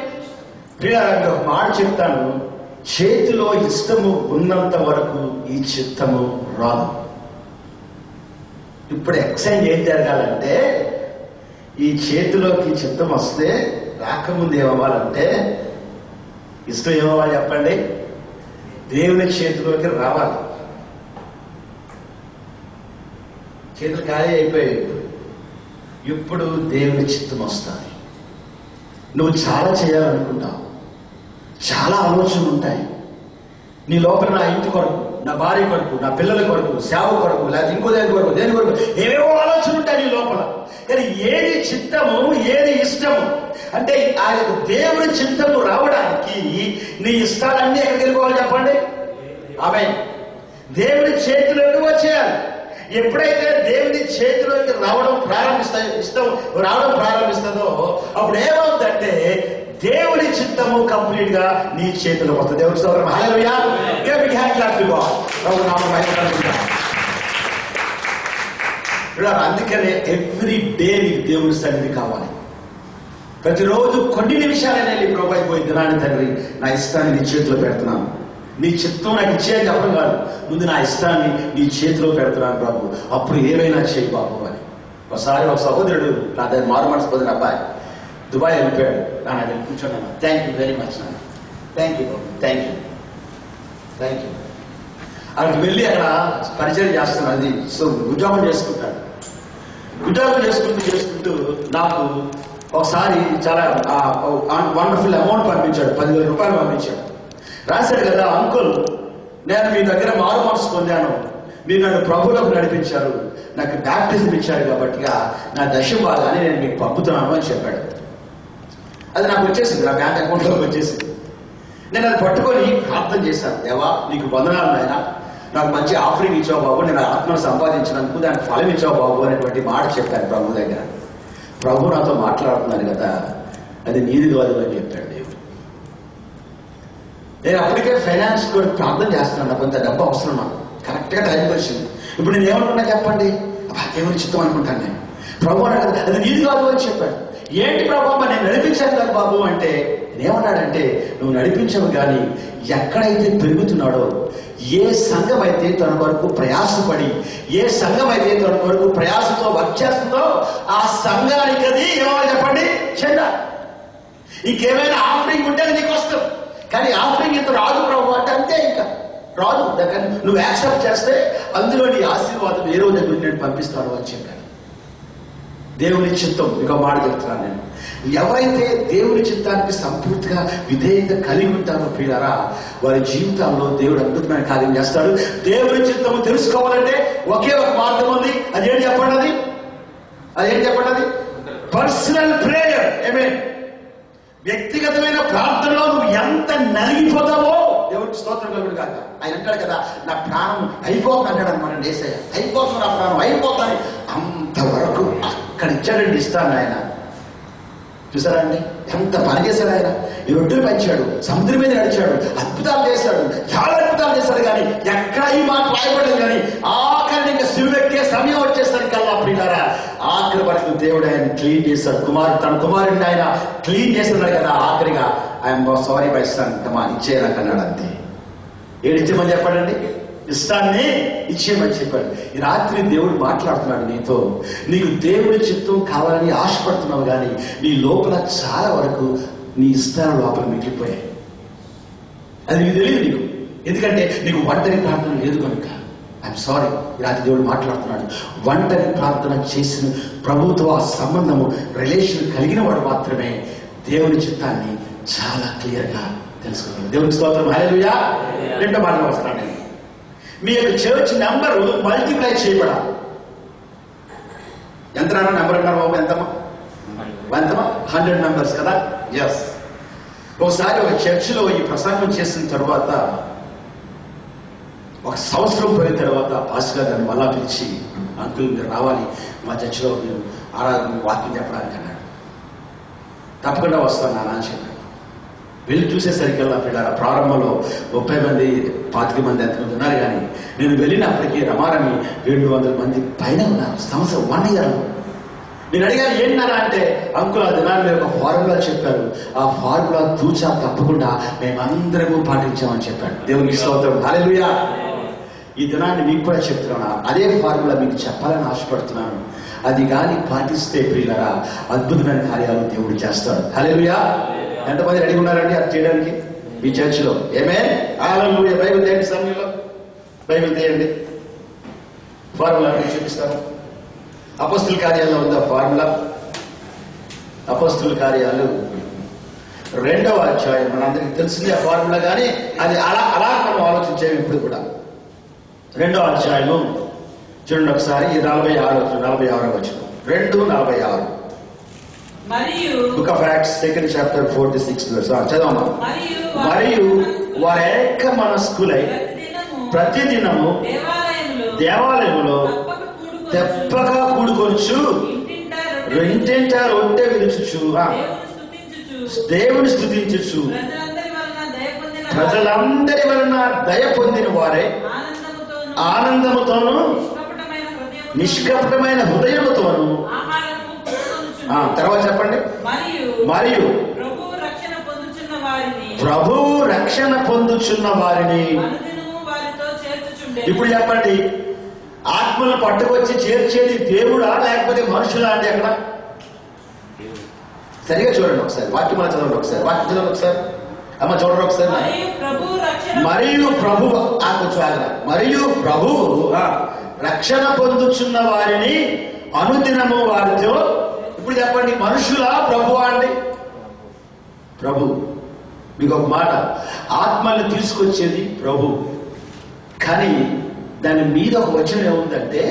ఒక మాట చెప్తాను, చేతిలో ఇష్టము ఉన్నంత వరకు ఈ చిత్తము రాదు. ఇప్పుడు ఎక్స్చేంజ్ ఏం జరగాలంటే ఈ చేతిలోకి చిత్తం వస్తే రాకముందు ఏమవ్వాలంటే ఇష్టం ఏమవ్వాలి చెప్పండి? దేవుని చేతిలోకి రావాలి. చేతులు ఖాళీ అయిపోయాయి. ఇప్పుడు దేవుని చిత్తం వస్తుంది. నువ్వు చాలా చేయాలనుకుంటావు, చాలా ఆలోచనలు ఉంటాయి నీ లోపల. నా ఇంటి కొరకు, నా భార్య కొరకు, నా పిల్లల కొరకు, సేవ కొరకు, లేదా ఇంకో దేని కొరకు, దేని కొరకు ఏవేవో ఆలోచనలు ఉంటాయి నీ లోపల. కానీ ఏది చిత్తము, ఏది ఇష్టము అంటే ఆ దేవుని చిత్తము రావడానికి నీ ఇష్టాలన్నీ ఎక్కడికి వెళ్ళిపోవాలి చెప్పండి? ఆమేన్. దేవుని చేతిలోకి వచ్చేయాలి. ఎప్పుడైతే దేవుని చేతిలోకి ఇష్టం రావడం ప్రారంభిస్తుందో అప్పుడు ఏమవుతుందంటే దేవుని చిత్తము కంప్లీట్ గా నీ చేతిలో వస్తుంది. దేవుని స్తోత్రం. హల్లెలూయా. అందుకనే ఎవ్రీ డే నీకు దేవుని సన్నిధి కావాలి. ప్రతిరోజు కొన్ని నిమిషాలైనా వెళ్ళి ప్రభు అయిపోయి దినాన్ని తండ్రి నా ఇష్టాన్ని నీ చేతిలో పెడుతున్నాను, నీ చిత్తం నాకు ఇచ్చేది చెప్పడం కాదు, ముందు నా ఇష్టాన్ని నీ చేతిలో పెడుతున్నాను ప్రభు, అప్పుడు ఏమైనా చేయి బాబు అని. ఒకసారి ఒక సహోదరుడు నా దగ్గర మారు మనసు పొందిన అబ్బాయి దుబాయ్ వెళ్ళిపోయాడు. నా దగ్గర కూర్చోండి, థ్యాంక్ యూ వెరీ మచ్ నాన్న, thank you Babu, thank you thank you. అక్కడికి వెళ్ళి అక్కడ పరిచయం చేస్తున్నాడు. అది సో ఉద్యోగం చేసుకుంటాడు. ఉద్యోగం చేసుకుంటూ నాకు ఒకసారి చాలా వండర్ఫుల్ అమౌంట్ పంపించాడు. 10,000 రూపాయలు పంపించాడు. రాశాడు కదా, అంకుల్ నేను మీ దగ్గర మారు మనసు పొందాను, మీరు నన్ను ప్రభువులకు నడిపించారు, నాకు బ్యాప్టిజం ఇచ్చారు కాబట్టి నా దశం భాగాన్ని నేను మీకు పంపుతున్నాను అని చెప్పాడు. అది నాకు వచ్చేసింది, నా బ్యాంక్ అకౌంట్లోకి వచ్చేసింది. నేను అది పట్టుకొని ప్రార్థన చేశాను. దేవా నీకు వందనాలు నాయన, నాకు మంచి ఆఫరింగ్ ఇచ్చావు బాబు, నేను ఆత్మను సంపాదించినందుకు దానికి ఫలం ఇచ్చావు బాబు అనేటువంటి మాట చెప్పాను ప్రభు దగ్గర. ప్రభు నాతో మాట్లాడుతున్నాను కదా, అది నీది కాదు అని చెప్పాడు దేవుడు. నేను అప్పటికే ఫైనాన్స్ కూడా ప్రార్థన చేస్తున్నాను, కొంత డబ్బు అవసరం నాకు, కరెక్ట్ గా టైం వచ్చింది. ఇప్పుడు నేను ఏమనుకున్నా చెప్పండి, దేవుని చిత్తం అనుకుంటాను నేను. ప్రభు అన్నాడు అది నీది కాదు అని చెప్పాడు. ఏంటి ప్రభు నేను నడిపించాను కదా బాబు అంటే, ఏమన్నాడంటే, నువ్వు నడిపించవు కానీ ఎక్కడైతే పెరుగుతున్నాడో, ఏ సంఘం అయితే తన కొరకు ప్రయాసపడి, ఏ సంఘం అయితే తన కొరకు ప్రయాసతో వర్క్ చేస్తుందో ఆ సంఘానికి అది ఏమని చెప్పండి, చెంద. ఇంకేమైనా ఆఫరింగ్ ఉంటే నీకు వస్తావు, కానీ ఆఫరింగ్ ఇంత రాదు ప్రభు అంటే అంతే, ఇంకా రాదు. దగ్గర నువ్వు యాక్సెప్ట్ చేస్తే అందులో నీ ఆశీర్వాదం ఏ రోజు దగ్గర నేను పంపిస్తాను అని చెప్పాను. దేవుని చిత్తం, ఇంకో మాట చెప్తున్నాను నేను, ఎవరైతే దేవుని చిత్తానికి సంపూర్తిగా విధేయత కలిగి ఉంటారో ప్రియులారా, వారి జీవితాల్లో దేవుడు అద్భుతమైన కార్యం చేస్తాడు. దేవుని చిత్తము తెలుసుకోవాలంటే ఒకే ఒక మార్గం ఉంది. అదేంటి చెప్పండి, అదేంటి చెప్పండి, పర్సనల్ ప్రేయర్. ఆమేన్. వ్యక్తిగతమైన ప్రార్థనలో నువ్వు ఎంత నలిగిపోతావో దేవుడికి స్తోత్రం కలుగును గాక. ఆయన అంటాడు కదా, నా ప్రాణం అయిపోతుంది అంటాడు అనమాట యేసయ్య. అయిపోతుంది, నా ప్రాణం అయిపోతుంది. అంతవరకు అక్కడ ఇచ్చాడండి ఇస్తాను ఆయన. చూసారా అండి ఎంత పని చేశాడు ఆయన. ఈ రొట్టెలు పెంచాడు, సముద్రం మీద నడిచాడు, అద్భుతాలు చేశాడు, చాలా అద్భుతాలు చేశాడు. కానీ ఎక్కడ ఈ మాట రాయబడలేదు. కానీ ఆఖరి ఇంకా సిలువెక్కే సమయం వచ్చేసరికి కల్లా ప్రియులారా, ఆఖరి వరకు దేవుడు ఆయన క్లీన్ చేశాడు. తన కుమారుడిని ఆయన క్లీన్ చేస్తున్నాడు కదా. ఆఖరిగా ఆయన సారీ బై సన్, ఇచ్చేయాలన్నాడు. అంతే. ఏడిచ్చేమని చెప్పాడండి, ఇష్టాన్ని ఇచ్చేయమని చెప్పాడు. ఈ రాత్రి దేవుడు మాట్లాడుతున్నాడు నీతో. నీకు దేవుడి చిత్తం కావాలని ఆశపడుతున్నావు, కానీ నీ లోపల చాలా వరకు నీ ఇష్టాల లోపల మిగిలిపోయాయి. అది నీకు తెలియదు నీకు, ఎందుకంటే నీకు ఒంటరి ప్రార్థన లేదు కనుక. ఐఎమ్ సారీ, ఈ రాత్రి దేవుడు మాట్లాడుతున్నాడు. ఒంటరి ప్రార్థన చేసిన ప్రభుత్వ సంబంధము, రిలేషన్ కలిగిన వాడు మాత్రమే దేవుని చిత్తాన్ని చాలా క్లియర్ గా తెలుసుకోగలరు. దేవుని స్తోత్రం, హల్లెలూయా. రెండో మాటలో వస్తాను నేను. మీ యొక్క చర్చ్ నెంబర్ మల్టిప్లై చేయబడాలి. ఎంత నెంబర్ అన్నారు బాబు? ఎంతమ్మా? 100 మెంబర్స్ కదా. ఎస్. ఒకసారి ఒక చర్చిలో ఈ ప్రసంగం చేసిన తర్వాత, ఒక సంవత్సరం పోయిన తర్వాత పాస్టర్ గారు మళ్ళా పిలిచి, అంకుల్ మీరు రావాలి మా చర్చిలో, మీరు ఆరాధన వాక్యం చెప్పడానికి అన్నాడు. తప్పకుండా వస్తాను నాన్న అని చెప్పాను. వెళ్ళి చూసేసరికల్లా పిల్లల ప్రారంభంలో 30 మంది 25 మంది ఎంతమంది ఉన్నారు. కానీ నేను వెళ్ళినప్పటికీ రమారమి 700 మంది పైన ఉన్నారు. సంవత్సరం 1 year. నేను అడిగాను ఏంటన్నా అంటే, అంకుల్ ఆ దినాన్ని మీరు ఒక ఫార్ములా చెప్పారు, ఆ ఫార్ములా తూచా తప్పకుండా మేమందరము పాటించామని చెప్పాడు. దేవునికి స్తోత్రం, హల్లెలూయా. ఈ దినాన్ని మీకు కూడా చెప్తున్నాను, అదే ఫార్ములా మీకు చెప్పాలని ఆశపడుతున్నాను. అది కానీ పాటిస్తే ప్రియులారా, అద్భుతమైన కార్యాలు దేవుడు చేస్తాడు. హల్లెలూయా. ఎంతమంది రెడీ ఉన్నారండి అది చేయడానికి మీ చర్చిలో? ఆమేన్, హల్లెలూయా. బైబిల్ తీయండి, సమయంలో బైబిల్ తీయండి. ఫార్ములా మీకు చూపిస్తాను. అపొస్తలుల కార్యాల్లో ఉందా ఫార్ములా? అపొస్తలుల కార్యాలు 2వ అధ్యాయం. మనందరికీ తెలిసింది ఆ ఫార్ములా, కానీ అది అలా మనం ఆలోచించాము ఇప్పుడు కూడా. 2వ అధ్యాయము చూడండి ఒకసారి, 46వ వచనం. 2:46. Book of acts 2nd chapter 46 verse. చదవమ్మా. మరియు వారి ఏక మనస్కులై ప్రతిదినము దేవాలయములో తెప్పగా కూడుకొనుచు, ఇంటింట రొట్టె విరుచుచు, దేవుని స్తుతించుచు, ప్రజలందరి వలన దయ పొందిన వారే ఆనందముతోను నిష్కపటమైన హృదయముతోను. తర్వాత చెప్పండి. మరియు ప్రభు రక్షణ పొందుచున్న వారిని. ఇప్పుడు చెప్పండి, ఆత్మను పట్టుకొచ్చి చేర్చేది దేవుడా లేకపోతే మనుషులా అండి? అక్కడ సరిగా చూడండి ఒకసారి, వాక్యం చదవండి ఒకసారి, వాక్యం చదవండి ఒకసారి అమ్మ, చూడండి ఒకసారి. మరియు ప్రభు మరియు ప్రభు రక్షణ పొందుచున్న వారిని అనుదినము వారితో. ఇప్పుడు చెప్పండి, మనుషులా ప్రభువా అండి? ప్రభు. మీకు ఒక మాట, ఆత్మల్ని తీసుకొచ్చేది ప్రభు. కానీ దాని మీద ఒక వచనం ఏముందంటే,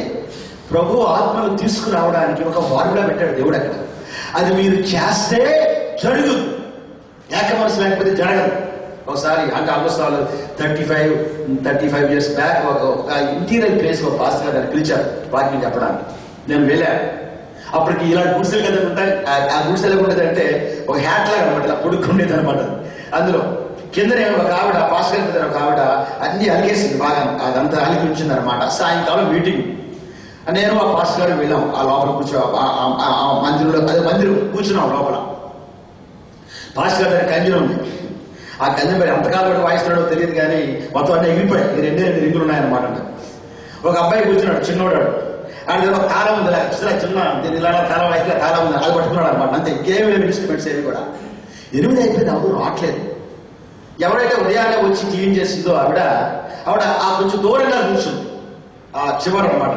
ప్రభు ఆత్మను తీసుకురావడానికి ఒక ఫార్ములా పెట్టాడు దేవుడు అక్కడ. అది మీరు చేస్తే జరుగుతుంది, ఏక మనసు లేకపోతే జరగదు. ఒకసారి అంటే ఆల్మోస్ట్ 35 years బ్యాక్ ఒక ఇంటీరియర్ ప్లేస్ ఒక పాస్టర్ గారు పిలిచారు వాక్యం చెప్పడానికి. నేను వెళ్ళాను. అప్పటికి ఇలాంటి గుడిసెలు కదా ఉంటాయి. ఆ గుడిసెలు ఉండేది అంటే ఒక హ్యాట్ లాగా అనమాట, ఇలా పొడుక్కుండేది అనమాట. అందులో కిందనే ఒక ఆవిడ, పాస్టర్ గారి ఒక ఆవిడ అన్ని అలిగేసింది బాగా, అదంతా అలిగి ఉంచింది అనమాట. సాయంకాలం మీటింగ్. నేను ఆ పాస్టర్ గారికి వెళ్ళాం. ఆ లోపల కూర్చో, మందిరంలో, అదే మందిరం కూర్చున్నాం లోపల. పాస్టర్ గారి కంజం ఉంది. ఆ కంజం మరి ఎంతకాలం కూడా వాయిస్తున్నాడో తెలియదు కానీ మొత్తం అన్నీ ఎగిరిపోయాయి. ఈ 2 రింగులు ఉన్నాయన్నమాట. ఒక అబ్బాయి కూర్చున్నాడు, చిన్నోడు. ఆడ ఒక తాళం ఉంది, చిన్న దీని ఇలా తాళం వాయిస్తే తాళం ఉంది, అది పట్టుకున్నాడు అనమాట. అంతే, ఇంకేమీ లేవు ఇన్స్ట్రుమెంట్స్ ఏవి కూడా. 8 అయిపోయింది, ఎవరు రావట్లేదు. ఎవరైతే ఉదయాన్నే వచ్చి క్లీన్ చేసిందో ఆవిడ ఆ కొంచెం దూరంగా కూర్చుంది, ఆ చివరి అనమాట.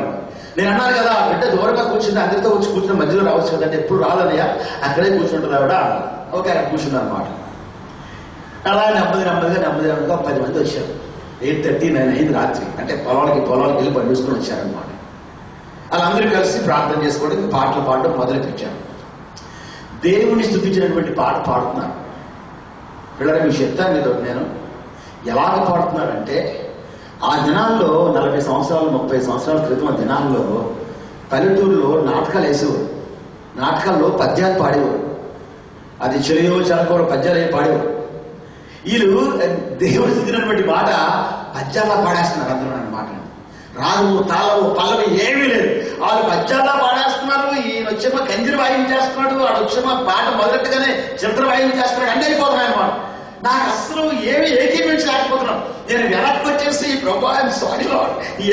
నేను అన్నాను కదా, బిడ్డ దూరంగా కూర్చుంది, అందరితో వచ్చి కూర్చున్న మధ్యలో రావచ్చు కదంటే, ఎప్పుడు రాదనయ్యా, అక్కడే కూర్చుంటుంది ఆవిడ. ఓకే, అక్కడ కూర్చుంది అనమాట. అలా నెమ్మదిగా 10 మంది వచ్చారు. 8:30, 9 అయింది రాత్రి. అంటే పొలాలకి వెళ్ళి పని చూసుకొని వచ్చారనమాట. వాళ్ళందరూ కలిసి ప్రార్థన చేసుకోవడానికి పాటలు పాడడం మొదలు పెట్టారు. దేవుని స్తుతించినటువంటి పాట పాడుతున్నారు. పిల్లల మీకు చెప్తాను మీద నేను ఎలాగ పాడుతున్నారంటే, ఆ దినాల్లో 40 సంవత్సరాలు 30 సంవత్సరాల క్రితం ఆ దినాల్లో పల్లెటూరులో నాటకాలు వేసేవారు. నాటకాల్లో పద్యాలు పాడేవారు. అది చెలియో చలకో పద్యాలు పాడేవారు. వీళ్ళు దేవుడు దిగినటువంటి మాట పద్యాల్లో పాడేస్తున్నారు అందరూ అన్నమాట. రాగు తాళము పల్లవి ఏమీ లేదు, వాళ్ళు పద్యాల్లో పాడేస్తున్నారు. ఈయన వచ్చేమో కంజరి వాయించేస్తున్నాడు, వాడు వచ్చేమో పాట మొదలెట్టుగానే చిత్ర వాయించేస్తున్నాడు, అన్నీ అయిపోతున్నాయి అన్నమాట. నాకు అసలు ఏమి ఏకీపించలేకపోతున్నాను. నేను వెనక్కి వచ్చేసి ప్రభా సారీలో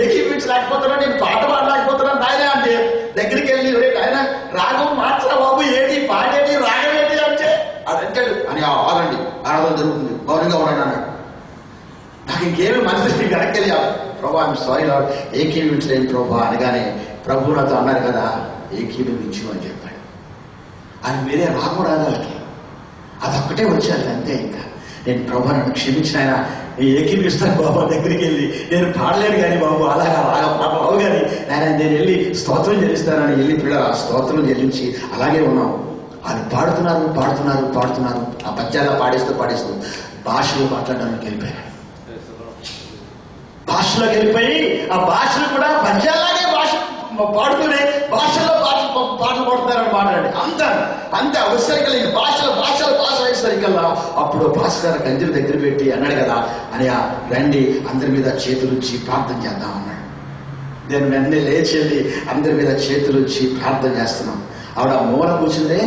ఏకీపించలేకపోతున్నాను, నేను పాట పాడలేకపోతున్నాను నాయన అంటే దగ్గరికి వెళ్ళి ఆయన రాగం మార్చరా బాబు, ఏంటి పాటేటి రాగం ఏంటి అంటే అదంటాడు అని ఆగండి, ఆరాధన జరుగుతుంది, గౌరవంగా ఉన్నాడు అన్నాడు. నాకు ఇంకేమి మనసు వెనక్కి వెళ్ళి ప్రభా సారీలో ఏకీవించలేని ప్రభా అనగానే ప్రభు నాతో అన్నారు కదా ఏకీభవించు అని చెప్పాడు. అని వేరే రాగం రాగాలకి అదొక్కటే వచ్చాను అంతే. ఇంకా నేను ప్రభా నన్ను క్షమించిన ఆయన ఏకీపిస్తాను బాబా దగ్గరికి వెళ్ళి, నేను పాడలేను కానీ బాబు అలాగా బాబు కానీ నేను వెళ్ళి స్తోత్రం చెల్లిస్తానని వెళ్ళి పిల్లలు ఆ స్తోత్రం చెల్లించి అలాగే ఉన్నాం. వాళ్ళు పాడుతున్నారు. ఆ పద్యాల్లో పాడేస్తూ భాషలో మాట్లాడడానికి వెళ్ళిపోయారు. భాషలోకి వెళ్ళిపోయి ఆ భాషలు కూడా పద్యాలాగే భాష పాడుతూనే భాషల్లో పాటలు పాడుతున్నారని అంత అవసరికల్లా భాష వేసరికల్లా అప్పుడు భాస్కర్ కంజరి దగ్గర పెట్టి అన్నాడు కదా అని రండి అందరి మీద చేతులుంచి ప్రార్థన చేద్దాం అన్నాడు. నేను వెంటనే లేచి వెళ్ళి అందరి మీద చేతులుంచి ప్రార్థన చేస్తున్నాం. ఆవిడ మూల కూర్చుందే,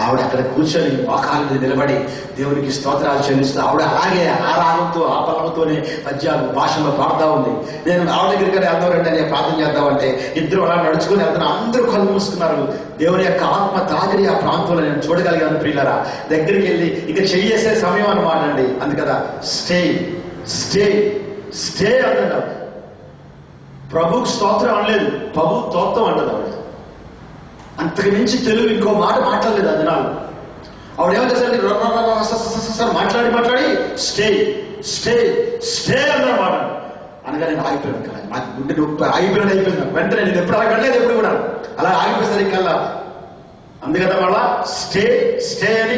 ఆవిడ అక్కడ కూర్చొని మోకాళ్ళ మీద నిలబడి దేవునికి స్తోత్రాలు చెల్లిస్తూ ఆవిడ అలాగే ఆ రాగంతో ఆ పలవతోనే పద్యాలు భాషలో పాడుతూ ఉంది. నేను ఆవిడ దగ్గరికి వెళ్దామంటే నేను ప్రార్థన చేద్దామంటే ఇద్దరు అలా నడుచుకుని వెళ్తున్నా. అందరూ కళ్ళు మూసుకున్నారు. దేవుని యొక్క ఆత్మ తాకిడి ఆ ప్రాంతంలో నేను చూడగలిగాను. ప్రియులరా దగ్గరికి వెళ్ళి ఇక చెయ్యేసే సమయం అన్నమాట అండి. అందుకదా స్టే అన్నాడు. ప్రభుకు స్తోత్రం అనలేదు, ప్రభు తోత్వం అంటది ఆవిడ. అంతకు మించి తెలుగు ఇంకో మాట మాట్లాడలేదు ఆ దినాలు. ఆవిడ ఏమంటే మాట్లాడి స్టే అన్నమాట. అనగా నేను ఆగిపోయాను కదా, నాకు గుండె నొప్పి అయిపోయింది. వెంటనే నేను ఎప్పుడు అలా వెళ్ళలేదు, ఎప్పుడు కూడా అలా ఆగిపోయేసరికి కల్లా అందుకదా వాళ్ళ స్టే అని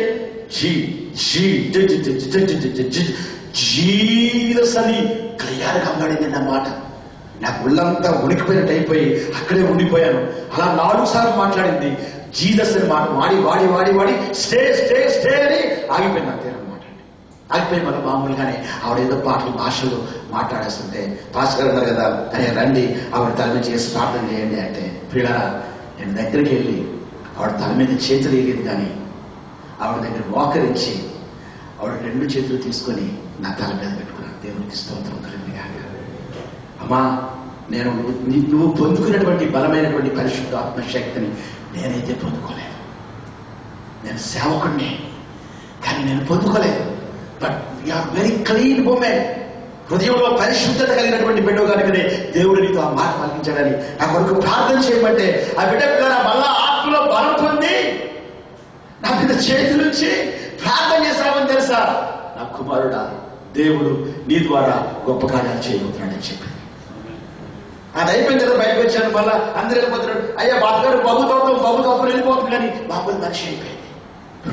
జీసస్ అని క్లియర్గా అన్నాడింది అన్నమాట. నాకు ఒళ్ళంతా ఉడికిపోయినట్టు అయిపోయి అక్కడే ఉండిపోయాను. అలా 4 సార్లు మాట్లాడింది జీసస్ అని మాట వాడి స్టే అని ఆగిపోయింది అంతే అనమాట. ఆగిపోయి మన మామూలుగానే ఆవిడ ఏదో పాటలు భాషలు మాట్లాడేస్తుంటే పాస్టర్ అన్నారు కదా కానీ రండి ఆవిడ తల మీద చేసి ప్రార్థన చేయండి అంటే ప్రియులారా నేను దగ్గరికి వెళ్ళి ఆవిడ తల మీద చేతులు వేయలేదు కానీ ఆవిడ దగ్గర మోకరించి ఆవిడ 2 చేతులు తీసుకొని నా తల మీద పెట్టుకున్నాను. దేవునికి స్తోత్రం కలిగిన అమ్మా, నేను నువ్వు పొందుకున్నటువంటి బలమైనటువంటి పరిశుద్ధ ఆత్మశక్తిని నేనైతే పొందుకోలేదు. నేను సేవకుడిని కానీ నేను పొందుకోలేదు. But you're very clean woman, హృదయంలో పరిశుద్ధత కలిగినటువంటి బిడ్డ కనుకనే దేవుడు నీతో ఆ మాట పలికించాడని నా కొరకు ప్రార్థన చేయమంటే ఆ బిడ్డ ద్వారా మళ్ళా ఆత్మలో బలం పొంది నా మీద చేతులుంచి ప్రార్థన చేశామని తెలుసా. నా కుమారుడా, దేవుడు నీ ద్వారా గొప్ప కార్యాలు చేయబోతున్నాడని చెప్పి అది అయిపోయిన తర్వాత బయటకు వచ్చాను. మళ్ళా అందరూ వెళ్ళిపోతున్నాడు. అయ్యా బాబు తోపం వెళ్ళిపోతుంది కానీ బాబు మనిషి అయిపోయింది.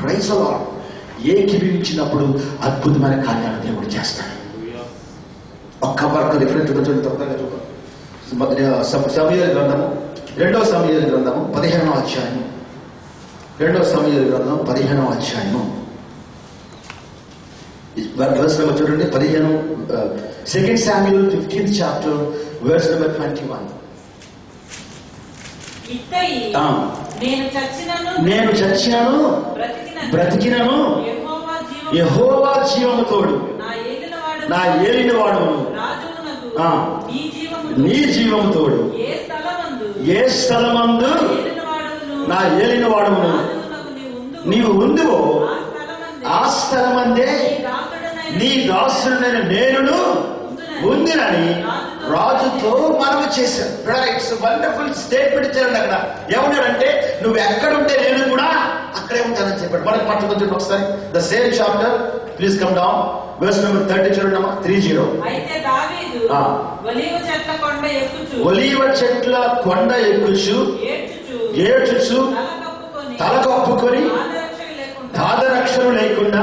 Praise the lord. ఏకీభవించినప్పుడు అద్భుతమైన కార్యాలు దేవుడు చేస్తాడు. ఒక్క వరకు రిఫరెన్స్ చూడండి, తొందరగా చూడండి. సమూయేలు గ్రంథము 2వ సమూయేలు గ్రంథము 15వ అధ్యాయము 2వ సమూయేలు గ్రంథం 15వ అధ్యాయము verse number చూడండి 15 2 Samuel 15th chapter verse number 21. నేను చచ్చినను బ్రతికినను యెహోవా జీవము తోడు నా ఏలినవాడును నీ జీవము తోడు ఏ స్థలమందు నా ఏలినవాడును నీవు ఉందువో ఆ స్థలమందే నీ దాసుడైన నేనును ఉందినని రాజుతో మనవి చేశాను. ఇట్స్ వండర్ఫుల్ స్టేట్మెంట్ ఇచ్చాడు. అక్కడ ఏమన్నాడంటే నువ్వు ఎక్కడుంటే నేను కూడా అక్కడే ఉంటానని చెప్పాడు. మనకు పట్టుకొచ్చి ఒకసారి the same chapter, please come down, verse number 30 చూడండి అమ్మా. 30. అయితే దావీదు ఒలీవ చెట్ల కొండ ఎక్కుచు ఏడ్చుచు తల కప్పుకొని పాదరక్షలు లేకుండా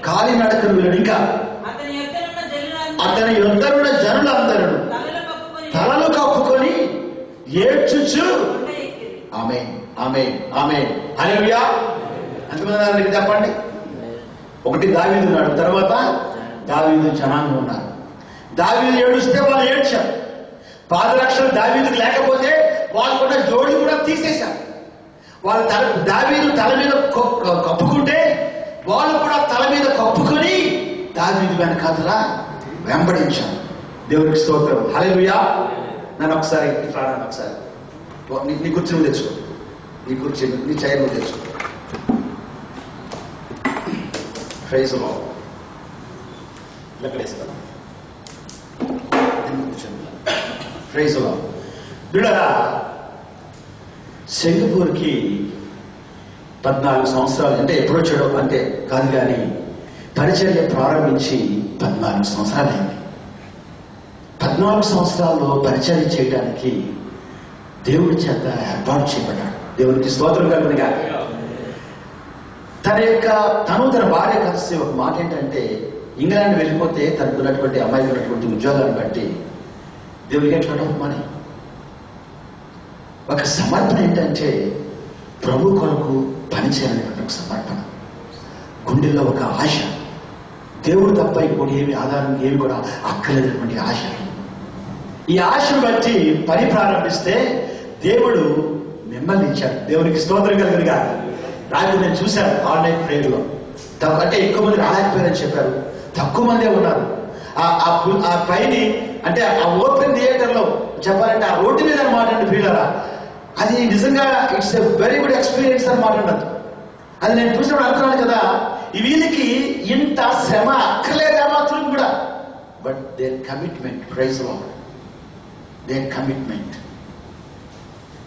కాలినడకను వెళ్ళాడు. ఇంకా అతని యొద్దరున్న జనులందరూ తలలు కప్పుకొని ఏడ్చుచు ఆమేన్ ఆమేన్ ఆమేన్ హల్లెలూయా. అంతమంది చెప్పండి. ఒకటి దావీదు ఉన్నాడు, తర్వాత దావీదు జనాంగం ఉన్నారు. దావీదు ఏడుస్తే వాళ్ళు ఏడ్చారు. పాదరక్షలు దావీదుకు లేకపోతే వాళ్ళకున్న జోడు కూడా తీసేశారు. వాళ్ళ దావీదు తల మీద కప్పుకుంటే వాళ్ళు కూడా తల మీద కప్పుకొని దావీదు వెనకాతలా వెంబడించారు. దేవునికి స్తోత్రం, హల్లెలూయా. నన్ను ఒకసారి ప్రాణాన్ని ఒకసారి నీ కుర్చీ నువ్వు తెచ్చుకో, నీ కుర్చీ నీ చైర్ నువ్వు తెచ్చుకో. Praise the lord. లెక్కలేసుకో. Praise the lord. బిడ్డలారా, సింగపూర్కి 14 సంవత్సరాలు అంటే ఎప్పుడు వచ్చాడో అంటే కాదు, కానీ పరిచర్య ప్రారంభించి 14 సంవత్సరాలైంది. 14 సంవత్సరాల్లో పరిచర్య చేయడానికి దేవుడి చేత ఏర్పాటు చేయబడ్డాడు. దేవునికి స్తోత్రం కలుగునుగా. తను తన భార్య కలిసి ఒక మాట ఏంటంటే, ఇంగ్లాండ్ వెళ్ళిపోతే తనకున్నటువంటి అమ్మాయికి ఉన్నటువంటి ఉద్యోగాన్ని బట్టి దేవుడికి ఎట్లా డబ్బుమని ఒక సమర్పణ ఏంటంటే ప్రభు కొరకు పనిచేయాలనేటువంటి ఒక సమర్పణ, గుండెల్లో ఒక ఆశ, దేవుడు తప్ప ఇంకోటి ఏమి ఆధారం ఏమి కూడా అక్కర్లేనటువంటి ఆశ. ఈ ఆశను బట్టి పని ప్రారంభిస్తే దేవుడు మిమ్మల్ని ఇచ్చాడు. దేవునికి స్తోత్రం కలుగునుగా. రాత్రి నేను చూశాను ఆన్లైన్ ప్రేయర్లో, అంటే ఎక్కువ మంది రాలేకపోయారని చెప్పారు, తక్కువ మందే ఉన్నారు. ఆ పైని అంటే ఆ ఓపెన్ థియేటర్ లో చెప్పాలంటే ఆ రోడ్డు మీద అనమాట అండి ప్రియులారా. అది నిజంగా it's a very good experience అనమాట. అది నేను చూసినప్పుడు అనుకున్నాను కదా, వీళ్ళకి ఇంత శ్రమ అక్కర్లేదా మాత్రం కూడా. But their commitment, praise the Lord, their commitment.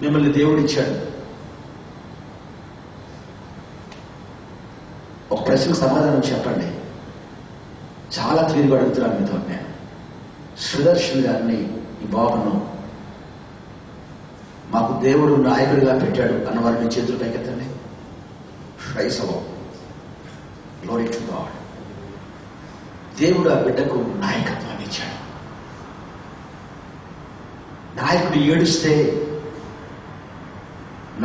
మిమ్మల్ని దేవుడు ఇచ్చాడు. ఒక ప్రశ్నకు సమాధానం చెప్పండి. చాలా క్లియర్గా అడుగుతున్నాను మీతో. నేను సుదర్శన్ గారిని, ఈ బాబును మాకు దేవుడు నాయకుడిగా పెట్టాడు అన్నవారిని చేతులు పైకెత్తండి. Praise the lord, glory to God. దేవుడు ఆ బిడ్డకు నాయకత్వాన్ని ఇచ్చాడు. నాయకుడు ఏడుస్తే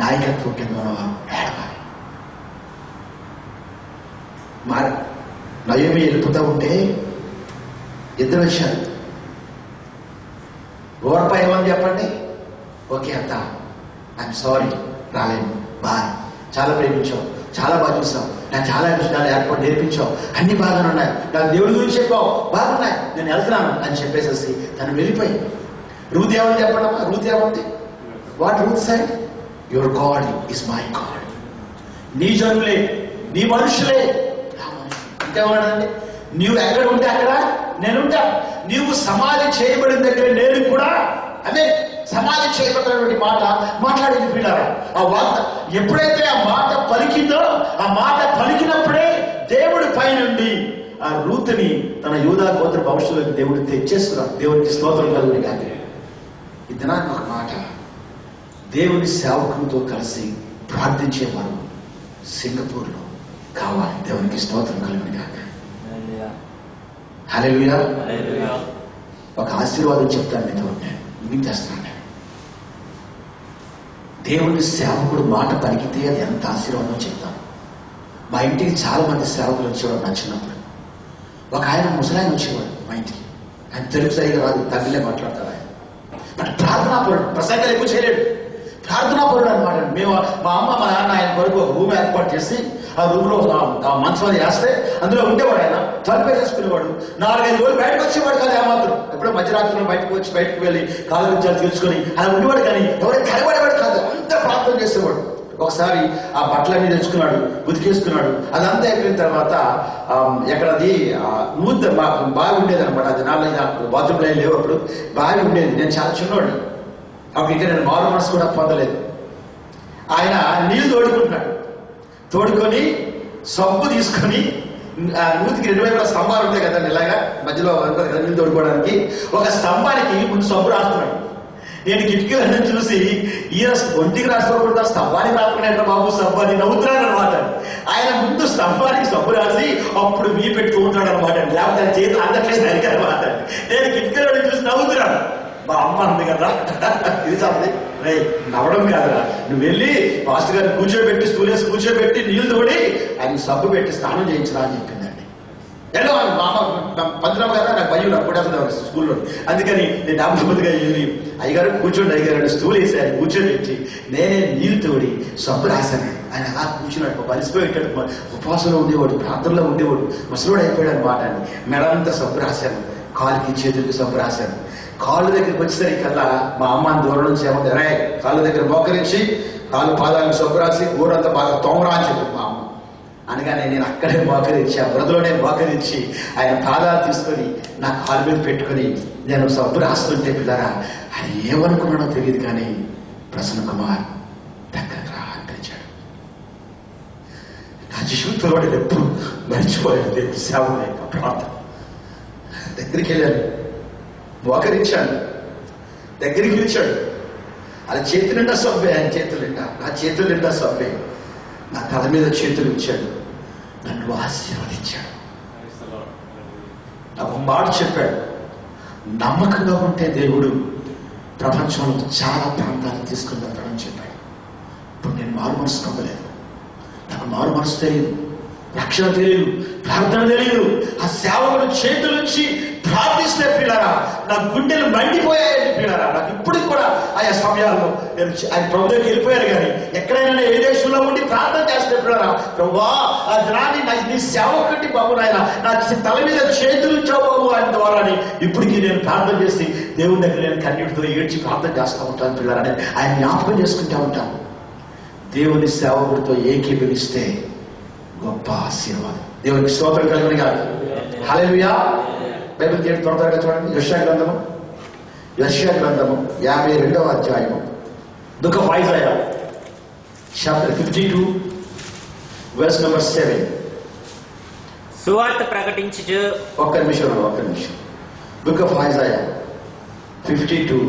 నాయకత్వం కింద ఏడవాలి. మరి నయోమి వెళ్ళిపోతా ఉంటే ఇద్దరు వచ్చారు. ఓర్పా ఏమని చెప్పండి, ఓకే అత్త ఐఎమ్ సారీ రాలేను, బాయ్, చాలా ప్రేమించావు, చాలా బాగా చూసావు, నాకు చాలా విషయాలు ఏర్పాటు నేర్పించావు, అన్ని బాగానే ఉన్నాయి, నాకు దేవుడి గురించి చెప్పావు, బాగున్నాయి, నేను వెళ్తున్నాను అని చెప్పేసేసి తను వెళ్ళిపోయింది. రూత్ ఏమని చెప్పండి, రూత్ ఏమంది, what Ruth side, your God is my God. నీ జనులే, నీ మనుషులే ఇంకేమన్నాడండి, నీవు ఎక్కడ ఉంటే అక్కడ నేనుంటా, నీవు సమాధి చేయబడిన దగ్గర నేను కూడా అదే సమాధి చేయబడినటువంటి మాట మాట్లాడింది పిల్లారా. ఆ వార్త ఎప్పుడైతే ఆ మాట పలికిందో, ఆ మాట పలికినప్పుడే దేవుడి పైనుండి ఆ రూతుని తన యూదా గోత్ర భవిష్యత్తులోకి దేవుడు తెచ్చేస్తున్నాడు. దేవుడికి స్తోత్రం కలుగుని కానీ. ఇది నాకు ఒక మాట, దేవుని సేవకులతో కలిసి ప్రార్థించేవారు సింగపూర్లో కావాలి. దేవునికి స్తోత్రం కలుగుని కాక. హల్లెలూయా. ఒక ఆశీర్వాదం చెప్తాను మీతో, నేను ముగించేస్తాను. దేవుని సేవకుడు మాట పలికితే అది ఎంత ఆశీర్వాదం చెప్తాను. మా ఇంటికి చాలా మంది సేవకులు వచ్చేవాడు నా చిన్నప్పుడు. ఒక ఆయన ముసలాయన వచ్చేవాడు మా ఇంటికి. ఆయన తెలుగు సరిగా రాదు, తమిళే మాట్లాడతారు. ఆయన బట్ ప్రార్థనాపరుడు, ప్రసంగాలు ఎక్కువ చేయలేడు, ప్రార్థనాపరుడు అనమాట. మేము మా అమ్మ మా నాన్న ఆయన కొరకు ఒక రూమ్ ఏర్పాటు చేసి ఆ రూమ్ లో ఆ మంచం వేస్తే అందులో ఉండేవాడు. ఆయన తలుపేసేసుకునేవాడు. 4-5 రోజులు బయటకు వచ్చేవాడు కాదు. ఏమాత్రం ఎప్పుడో మధ్యరాత్రిలో బయటకు వెళ్ళి కాలు విద్యాలు తీర్చుకొని అలా ఉండేవాడు. కానీ ఎవరైనా కనబడేవాడు కాదు. అంత ప్రార్థన చేసేవాడు. ఒకసారి ఆ బట్టలన్నీ తెచ్చుకున్నాడు, ఉతికేసుకున్నాడు. అదంతా అయిపోయిన తర్వాత ఎక్కడది బావి ఉండేది అనమాట. అది నాలుగు బాత్రూమ్ లైన్ లేవు. అప్పుడు బావి ఉండేది. నేను చాలా చిన్నవాడిని అప్పుడు. ఇంకా నేను మారు మనసు కూడా పొందలేదు. ఆయన నీళ్లు తోడుకొని సబ్బు తీసుకొని నూతికి 2 వైపుల స్తంభాలు ఉంటాయి కదండి, ఇలాగా మధ్యలో నీళ్ళు తోడుకోవడానికి. ఒక స్తంభానికి ముందు సబ్బు రాస్తున్నాడు. నేను కిటికీలన్నీ చూసి ఈయన ఒంటికి రాసుకోకుండా స్తంభానికి రాసుకునే బాబు సబ్బు అని నవ్వుతున్నాడు అనమాట. ఆయన ముందు స్తంభానికి సబ్బు రాసి అప్పుడు మీ పెట్టి తోడుతున్నాడు అనమాట. లేకపోతే చేతులు అందట్లేదు దానికి అనమాట. నేను కిటికీలో చూసి నవ్వుతున్నాను. మా అమ్మ అంది కదా, ఇది చాలి రే నవ్వడం కాదురా, నువ్వు వెళ్ళి పాస్టర్ గారిని కూర్చోబెట్టి స్టూల్ వేసి కూర్చోబెట్టి నీళ్లు తోడి ఆయన సబ్బు పెట్టి స్నానం చేయించరా అని చెప్పిందండి. ఎలా మా అమ్మ పంతులమ్మ కదా, నాకు భయం, నాకు కూడా స్కూల్లో. అందుకని నేను అమ్మదిగా వెళ్ళి అయ్యగారు కూర్చోండి అయ్యగారు స్టూల్ వేసి ఆయన కూర్చోబెట్టి నేనే నీళ్లు తోడి సబ్బు రాశాను. ఆయన అలా కూర్చున్నాడు. బలిసిపోయేటాడు, ఉపవాసంలో ఉండేవాడు, ప్రాంతంలో ఉండేవాడు, ముసలోడు అయిపోయాడు అనమాట. మెడంతా సబ్బు రాశాను, కాలుకి చేతులకి సబ్బు రాశాను. కాళ్ళు దగ్గరికి వచ్చేసరికల్లా మా అమ్మని దూరం నుంచి ఏమంటే రే కాళ్ళ దగ్గర మోకరించి కాళ్ళు పాదాలను సబ్బు రాసి ఊరంతా బాగా తోమరా అని చెప్పి మా అమ్మ అనగానే నేను అక్కడే మోకరించి, ఆ బురదలోనే మోకరించి ఆయన పాదాలు తీసుకొని నా కాలు మీద పెట్టుకుని నేను సబ్బు రాస్తుంటే పిల్లరా ఆయన ఏమనుకున్నాడో తెలియదు కానీ ప్రసన్న కుమార్ దగ్గరకు రా అనిపించాడు. నా జీవితంలో నేను ఎప్పుడు మర్చిపోయాను దేవుడి సేవ యొక్క ప్రార్థన. దగ్గరికి వెళ్ళాను, మోకరించాను, దగ్గరికి పిలిచాడు. అలా చేతి నిండా సబ్బే, ఆయన చేతులు నిండా, నా చేతులు నిండా సబ్బే. నా తల మీద చేతులు ఇచ్చాడు, నన్ను ఆశీర్వదించాడు. నాకు మాట చెప్పాడు, నమ్మకంగా ఉంటే దేవుడు ప్రపంచంలో చాలా ప్రాంతాలు తీసుకుని వెళ్తాడని చెప్పాడు. ఇప్పుడు నేను మారు మనసు నమ్మలేదు. నాకు మారు మనసు తెలియదు, రక్షణ తెలియదు, ప్రార్థన తెలియదు. ఆ సేవకుడు చేతుల నుంచి ప్రార్థిస్తే పిల్లరా నా గుండెలు మండిపోయాయండి పిల్లరా. నాకు ఇప్పుడు కూడా ఆయా సమయాల్లో నేను ఆయన ప్రభుత్వం వెళ్ళిపోయారు. కానీ ఎక్కడైనా ఏ దేశంలో ఉండి ప్రార్థన చేస్తే పిల్లరా, ప్రభువా ఆ దినాన్ని నీ సేవకుడి బాబు నాయన నా తల మీద చేతులు ఇచ్చావు బాబు ఆయన ద్వారాని ఇప్పటికీ నేను ప్రార్థన చేసి దేవుని దగ్గర నేను కన్నీటితో ఏడ్చి ప్రార్థన చేస్తూ ఉంటాను పిల్లరా. ఆయన జ్ఞాపకం చేసుకుంటూ ఉంటాను. దేవుని సేవకుడితో ఏకీభవిస్తే గొప్ప ఆశీర్వాదం. దేవునికి స్తోత్రం కలుగును గాక. హల్లెలూయా. బైబిల్ తీయండి త్వరగా చూడండి. యెషయా గ్రంథము 52వ అధ్యాయము, book of Isaiah chapter 52 verse number 7. సువార్త ప్రకటించుచు, ఒక్క నిమిషం. Book of Isaiah 52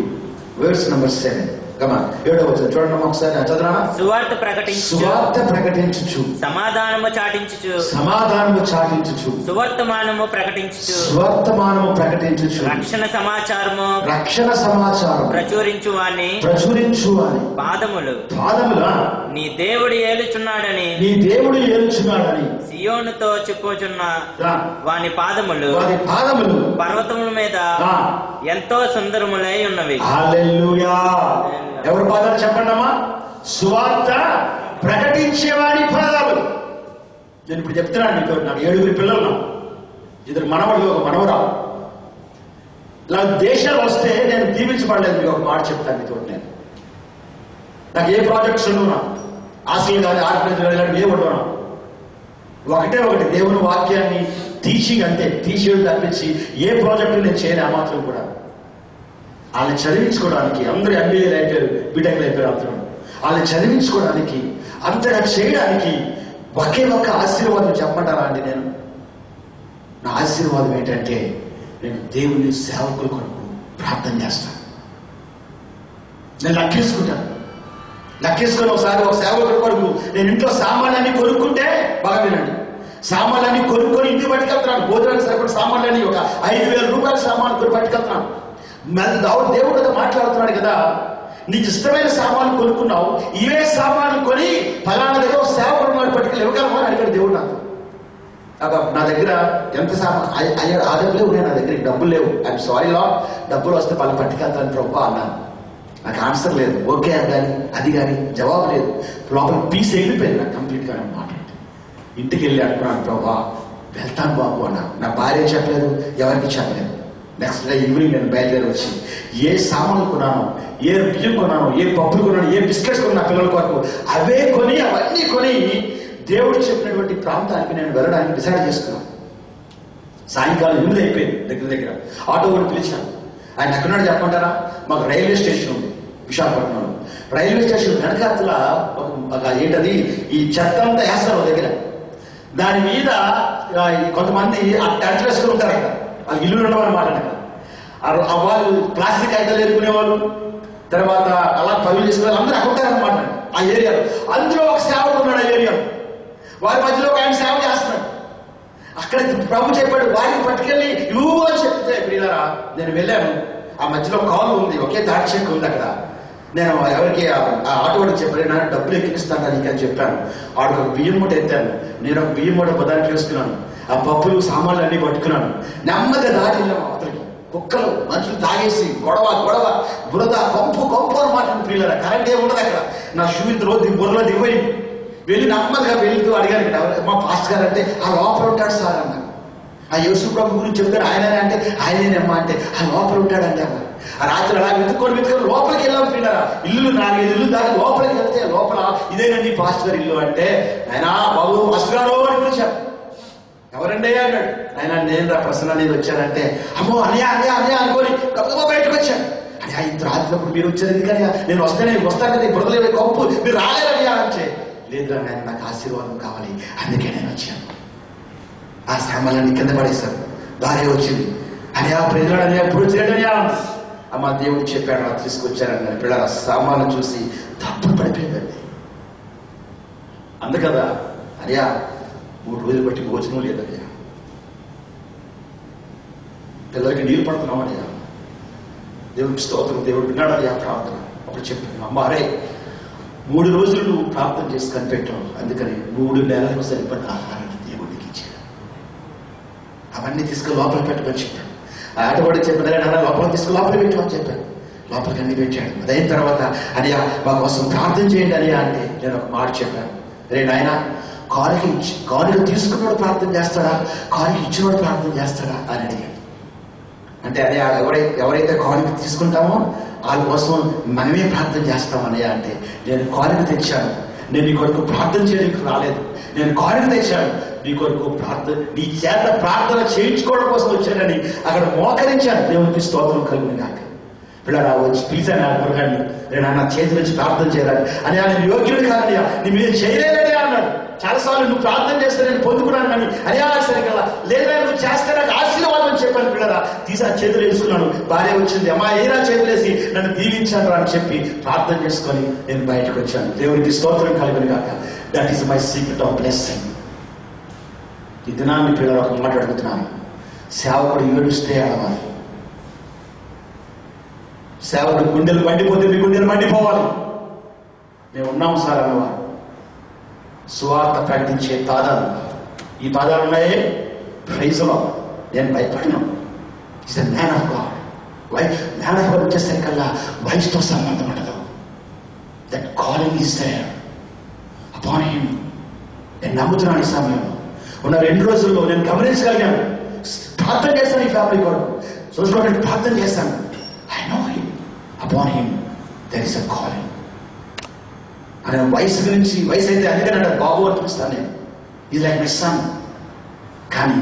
verse number 7. చూడండి ఒకసారి చదవనా. సువార్త ప్రకటించుచు, సమాధానము చాటించుచు, సువర్తమానము ప్రకటించుచు, రక్షణ సమాచారము ప్రచురించు వాని పాదములు నీ దేవుడు ఏలుచున్నాడని సియోనుతో చెప్పుచున్న వాని పాదములు పర్వతముల మీద ఎంతో సుందరములై ఉన్నవి. హల్లెలూయా. ఎవరి పాదాలు చెప్పండి అమ్మా? సువార్త ప్రకటించేవాడి పాదాలు. నేను ఇప్పుడు చెప్తున్నాను మీకు, నాకు 7 పిల్లలు, 2 మనవడు, 1 మనవరాలు. ఇలా దేశాలు వస్తే నేను దీవించబడలేదు. మీకు ఒక మాట చెప్తాను మీతో. నాకు ఏ ప్రాజెక్ట్స్ ఉండవు, ఆశలు కానీ ఆర్గనైజ్ కానీ ఏ ఉండవు. ఒకటి దేవుని వాక్యాన్ని టీచింగ్ అంటే తీసేయడం తప్పించి ఏ ప్రాజెక్టు నేను చేయను. ఆ మాత్రం కూడా వాళ్ళని చదివించుకోవడానికి, అందరూ ఎంబీఏలు అయిపోయారు, బీటెక్లు అయిపోయారు, అందరూ వాళ్ళని చదివించుకోవడానికి, అంతగా చేయడానికి ఒకే ఒక్క ఆశీర్వాదం చెప్పమంటారా అండి? నేను నా ఆశీర్వాదం ఏంటంటే నేను దేవుని సేవకుల కొరకు ప్రార్థన చేస్తాను. నేను లెక్కేసుకొని ఒకసారి ఒక సేవకుల కొరకు నేను ఇంట్లో సామాన్లన్నీ కొనుక్కుంటే, బాగా వినండి, సామాన్లన్నీ కొనుక్కొని ఇంటికి పట్టుకెళ్తున్నాను. భోజనానికి సరిపడే సామాన్లన్నీ ఒక 5,000 రూపాయల సామాన్లు కొని పట్టుకెళ్తున్నాను. దేవుడు మాట్లాడుతున్నాడు కదా, నీకు ఇష్టమైన సామాన్లు కొనుక్కున్నావు, ఇవే సామాన్లు కొని ఫలానా దగ్గర సేవకుడు వాడు పట్టుకెళ్ళి ఇవ్వగలమా అని అడిగాడు దేవుడు నాకు. నా దగ్గర ఎంత సామాన్ ఆ డబ్బులే ఉన్నాయి, నా దగ్గర డబ్బులు లేవు. ఐఎమ్ సారీ లా, డబ్బులు వస్తే వాళ్ళని పట్టుకెళ్తాను ప్రభు అన్నాను. నాకు ఆన్సర్ లేదు, ఓకే అని కానీ అది కానీ జవాబు లేదు. లోపల పీస్ వెళ్ళిపోయింది నాకు కంప్లీట్ గా. మాట ఇంటికి వెళ్ళి అంటున్నాను, ప్రభా వెళ్తాను బాబు అన్నా. నా భార్య చెప్పలేదు, ఎవరికి చెప్పలేదు. నెక్స్ట్ డే ఈవినింగ్ నేను బయలుదేరి వచ్చి ఏ సామాన్లు కొన్నాను, ఏ బియ్యం కొన్నాను, ఏ పప్పులు కొన్నాను, ఏ బిస్కెట్స్ కొన్నా పిల్లల కొరకు అవన్నీ కొని దేవుడు చెప్పినటువంటి ప్రాంతానికి నేను వెళ్ళడానికి డిసైడ్ చేసుకున్నాను. సాయంకాలం 8 అయిపోయింది. దగ్గర ఆటో కూడా పిలిచాను. ఆయన ఎక్కడున్నాడు చెప్పంటారా? మాకు రైల్వే స్టేషన్ ఉంది విశాఖపట్నంలో. రైల్వే స్టేషన్ వెనకాతల ఏంటది ఈ చెత్త అంతా వేస్తారు దగ్గర. దాని మీద కొంతమంది ఆ టెంట్ వేసుకుని ఉంటారు అక్కడ. ఆ ఇల్లు ఉండవన్నమాట. వాళ్ళు ప్లాస్టిక్ ఐటలు ఎదుర్కొనేవాళ్ళు, తర్వాత అలా పనులు చేసుకునే అందరూ అక్కడ ఉంటారనమాట ఆ ఏరియాలో. అందులో ఒక సేవకుడు ఉన్నాడు ఆ ఏరియాలో. వారి మధ్యలో ఆయన సేవ చేస్తున్నాడు. అక్కడ ప్రభు చెప్పాడు, వారిని పట్టుకెళ్ళి ఇవ్వు అని చెప్తే ప్రియులారా నేను వెళ్ళాను. ఆ మధ్యలో కాలు ఉంది, ఒకే దాటి చెక్కు ఉంది అక్కడ. నేను ఎవరికి ఆ ఆటోడికి చెప్పాను, నాకు డబ్బులు ఎక్కిస్తాను నీకు అని చెప్పాను. ఆడికి ఒక బియ్యం మూట ఎత్తాను. నేను ఒక బియ్యం మూట బదానికి వేసుకున్నాను. ఆ పప్పులు సామాన్లు అన్ని పట్టుకున్నాను. నెమ్మదిగా దాటి వెళ్ళాము అవతలికి. కుక్కలు మనుషులు తాగేసి గొడవ బురద కొంపు అని మాట్లాడిన ప్రియులారా. కరెంట్ ఏమి ఉండదు అక్కడ. నా షూ బుర్రలో దిగిపోయింది. వెళ్ళి నెమ్మదిగా వెళ్తూ అడిగాను, మా పాస్టర్ గారు అంటే ఆ లోపల ఉంటాడు సార్ అన్నారు. ఆ యేసు ప్రభు గురించి చెప్తారు, ఆయననే అంటే ఆయనేనమ్మా అంటే ఆ లోపల ఉంటాడంటే అన్నారు. ఆ రాత్రి అలా వెతుక్కొని లోపలికి వెళ్ళాం పిల్లరా. ఇల్లు 4-5 ఇల్లు దాటి లోపలికి వెళ్తే లోపల ఇదేనండి పాస్టర్ గారు ఇల్లు అంటే, ఆయన బాబు పాస్టర్ గారు అని పిలిచారు. ఎవరండి అన్నాడు. ఆయన నేను ప్రసన్న నేను వచ్చానంటే, అమ్మో అన్నయ్య అనుకోని గొప్ప బయటకు వచ్చాను. అయ్యా ఇంత రాత్రినప్పుడు మీరు వచ్చారు ఎందుకని? నేను వస్తాను కదా, బురదలే కంపు మీరు రాలేరయ్యా అంటే, లేదు ఆయన నాకు ఆశీర్వాదం కావాలి అందుకే నేను వచ్చాను. ఆ సామాన్లన్నీ కింద పడేశాను. భార్య వచ్చింది. అయ్యా ప్రజలు అయ్యా ఎప్పుడు వచ్చాడయ్యా? అమ్మ దేవుడు చెప్పాడు నాకు తీసుకొచ్చారన్నారు. పిల్లల సామాన్లు చూసి తప్పు పడిపోయిందండి. అందుకదా అయ్యా 3 రోజులు బట్టి భోజనం లేదయ్యా, పిల్లలకి నీళ్ళు పడుతున్నామయ్యా. దేవుడికి స్తోత్రం, దేవుడు విన్నాడయ్యా ప్రార్థన. అప్పుడు చెప్పాను, అమ్మ అరే 3 రోజులు నువ్వు ప్రార్థన చేసి కనిపెట్టావు, అందుకని 3 నెలలకు సరిపడిన ఆహారాన్ని దేవుడికి ఇచ్చాడు. అవన్నీ తీసుకుని లోపల పెట్టమని చెప్పాను. ఆ ఆట కూడా చెప్పాను, లోపల తీసుకుని లోపల పెట్టమని చెప్పాను. లోపలికి అన్ని పెట్టాడు. అదైన తర్వాత అనియా మా కోసం ప్రార్థన చేయండి అనియా అంటే నేను ఒక మాట చెప్పాను, రే నాయన కానుక తీసుకున్నాడు ప్రార్థన చేస్తాడా, కానుక ఇచ్చినవాడు ప్రార్థన చేస్తాడా అని అడిగాడు. అంటే అదే ఎవరైతే కానుక తీసుకుంటామో వాళ్ళ కోసం మనమే ప్రార్థన చేస్తామనయ్యా అంటే, నేను కానుక తెచ్చాను, నేను నీ కొరకు ప్రార్థన చేయడానికి రాలేదు, నేను కానుక తెచ్చాను నీ కొరకు నీ చేత ప్రార్థన చేయించుకోవడం కోసం వచ్చానని అక్కడ మోకరించాను. దేవునికి స్తోత్రం కలుగును కాక. పిల్లరా వచ్చి పిలిచాను ఆ కొరకండి, నేను నా చేతి నుంచి ప్రార్థన చేయాలి అని, నేను యోగ్యుడు కాదయ్యా, నీ మీద చేయలేదనే అన్నాడు. చాలాసార్లు నువ్వు ప్రార్థన చేస్తే నేను పొందుకున్నాను కానీ అనియా సరికల్లా లేదా నువ్వు చేస్తే నాకు ఆశీర్వాదం అని చెప్పాను. పిల్లరా తీసి ఆ చేతులు వేసుకున్నాను. భార్య వచ్చింది, అమ్మా ఏరా చేతులేసి నన్ను దీవించాను అని చెప్పి ప్రార్థన చేసుకొని నేను బయటకు వచ్చాను. దేవునికి స్తోత్రం కలుగును కాక. That is my secret of blessing. ఈ దినాన్ని పిల్లలు ఒక మాట అడుగుతున్నాను, సేవకుడు ఏడుస్తే అడవాలి. సేవకుడు గుండెలు మండిపోతే మీ గుండెలు మండిపోవాలి. మేము ఉన్నాము సార్ అన్నవారు. సువార్త ప్రకటించే పాదాలు, ఈ పాదాలు ఉన్నాయే, ప్రైజ్ లో నేను భయపడినా. It's a man of God. Man of God వచ్చేసరికల్లా వయసుతో సంబంధం ఉండదు. That calling is there upon him. నేను నమ్ముతున్నాను. ఈ సమయంలో ఉన్న 2 రోజుల్లో నేను గమనించగలిగాను. ప్రార్థన చేస్తాను ఈ ఫ్యామిలీ కొరకు, సోషల్ ప్రార్థన చేస్తాను. I know him, upon him there is a calling. ఆయన వయసు అయితే అందుకని బాబు అని పిలుస్తాను నేను. ఇది లైక్ మై సన్. కానీ